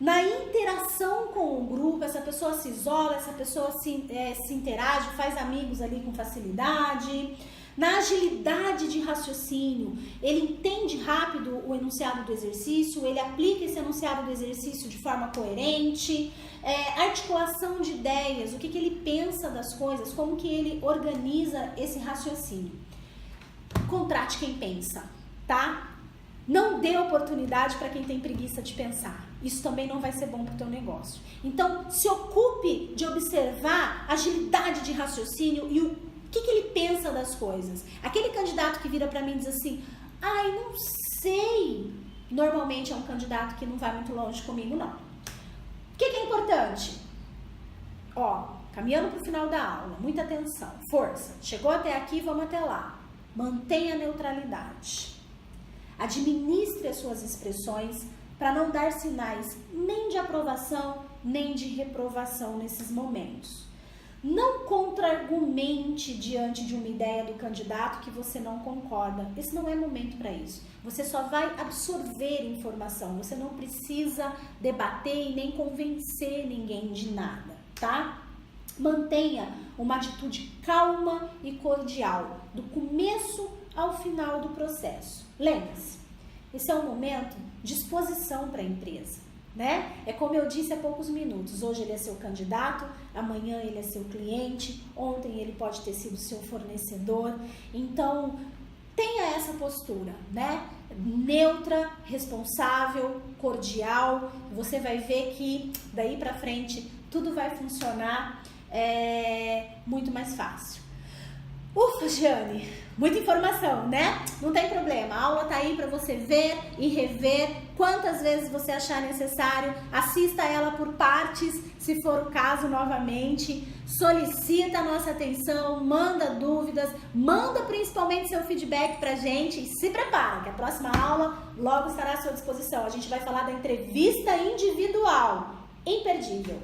na interação com o grupo. Essa pessoa se isola, essa pessoa se interage, faz amigos ali com facilidade. Na agilidade de raciocínio, ele entende rápido o enunciado do exercício, ele aplica esse enunciado do exercício de forma coerente, articulação de ideias, o que ele pensa das coisas, como que ele organiza esse raciocínio. Contrate quem pensa, tá? Não dê oportunidade para quem tem preguiça de pensar. Isso também não vai ser bom para o teu negócio. Então, se ocupe de observar a agilidade de raciocínio e o que ele pensa das coisas. Aquele candidato que vira para mim e diz assim, não sei. Normalmente é um candidato que não vai muito longe comigo, não. O que é importante? Caminhando para o final da aula, muita atenção, força. Chegou até aqui, vamos até lá. Mantenha a neutralidade. Administre as suas expressões para não dar sinais nem de aprovação, nem de reprovação nesses momentos. Não contra-argumente diante de uma ideia do candidato que você não concorda. Esse não é momento para isso. Você só vai absorver informação. Você não precisa debater e nem convencer ninguém de nada, tá? Mantenha uma atitude calma e cordial, do começo ao final do processo. Lembre-se, esse é um momento de exposição para a empresa, né? É como eu disse há poucos minutos, hoje ele é seu candidato, amanhã ele é seu cliente, ontem ele pode ter sido seu fornecedor. Então, tenha essa postura, né? Neutra, responsável, cordial. Você vai ver que daí para frente tudo vai funcionar muito mais fácil. Ufa, Giane, muita informação, né? Não tem problema, a aula tá aí para você ver e rever quantas vezes você achar necessário. Assista ela por partes, se for o caso, novamente. Solicita a nossa atenção, manda dúvidas, manda principalmente seu feedback pra gente e se prepara, que a próxima aula logo estará à sua disposição. A gente vai falar da entrevista individual, imperdível.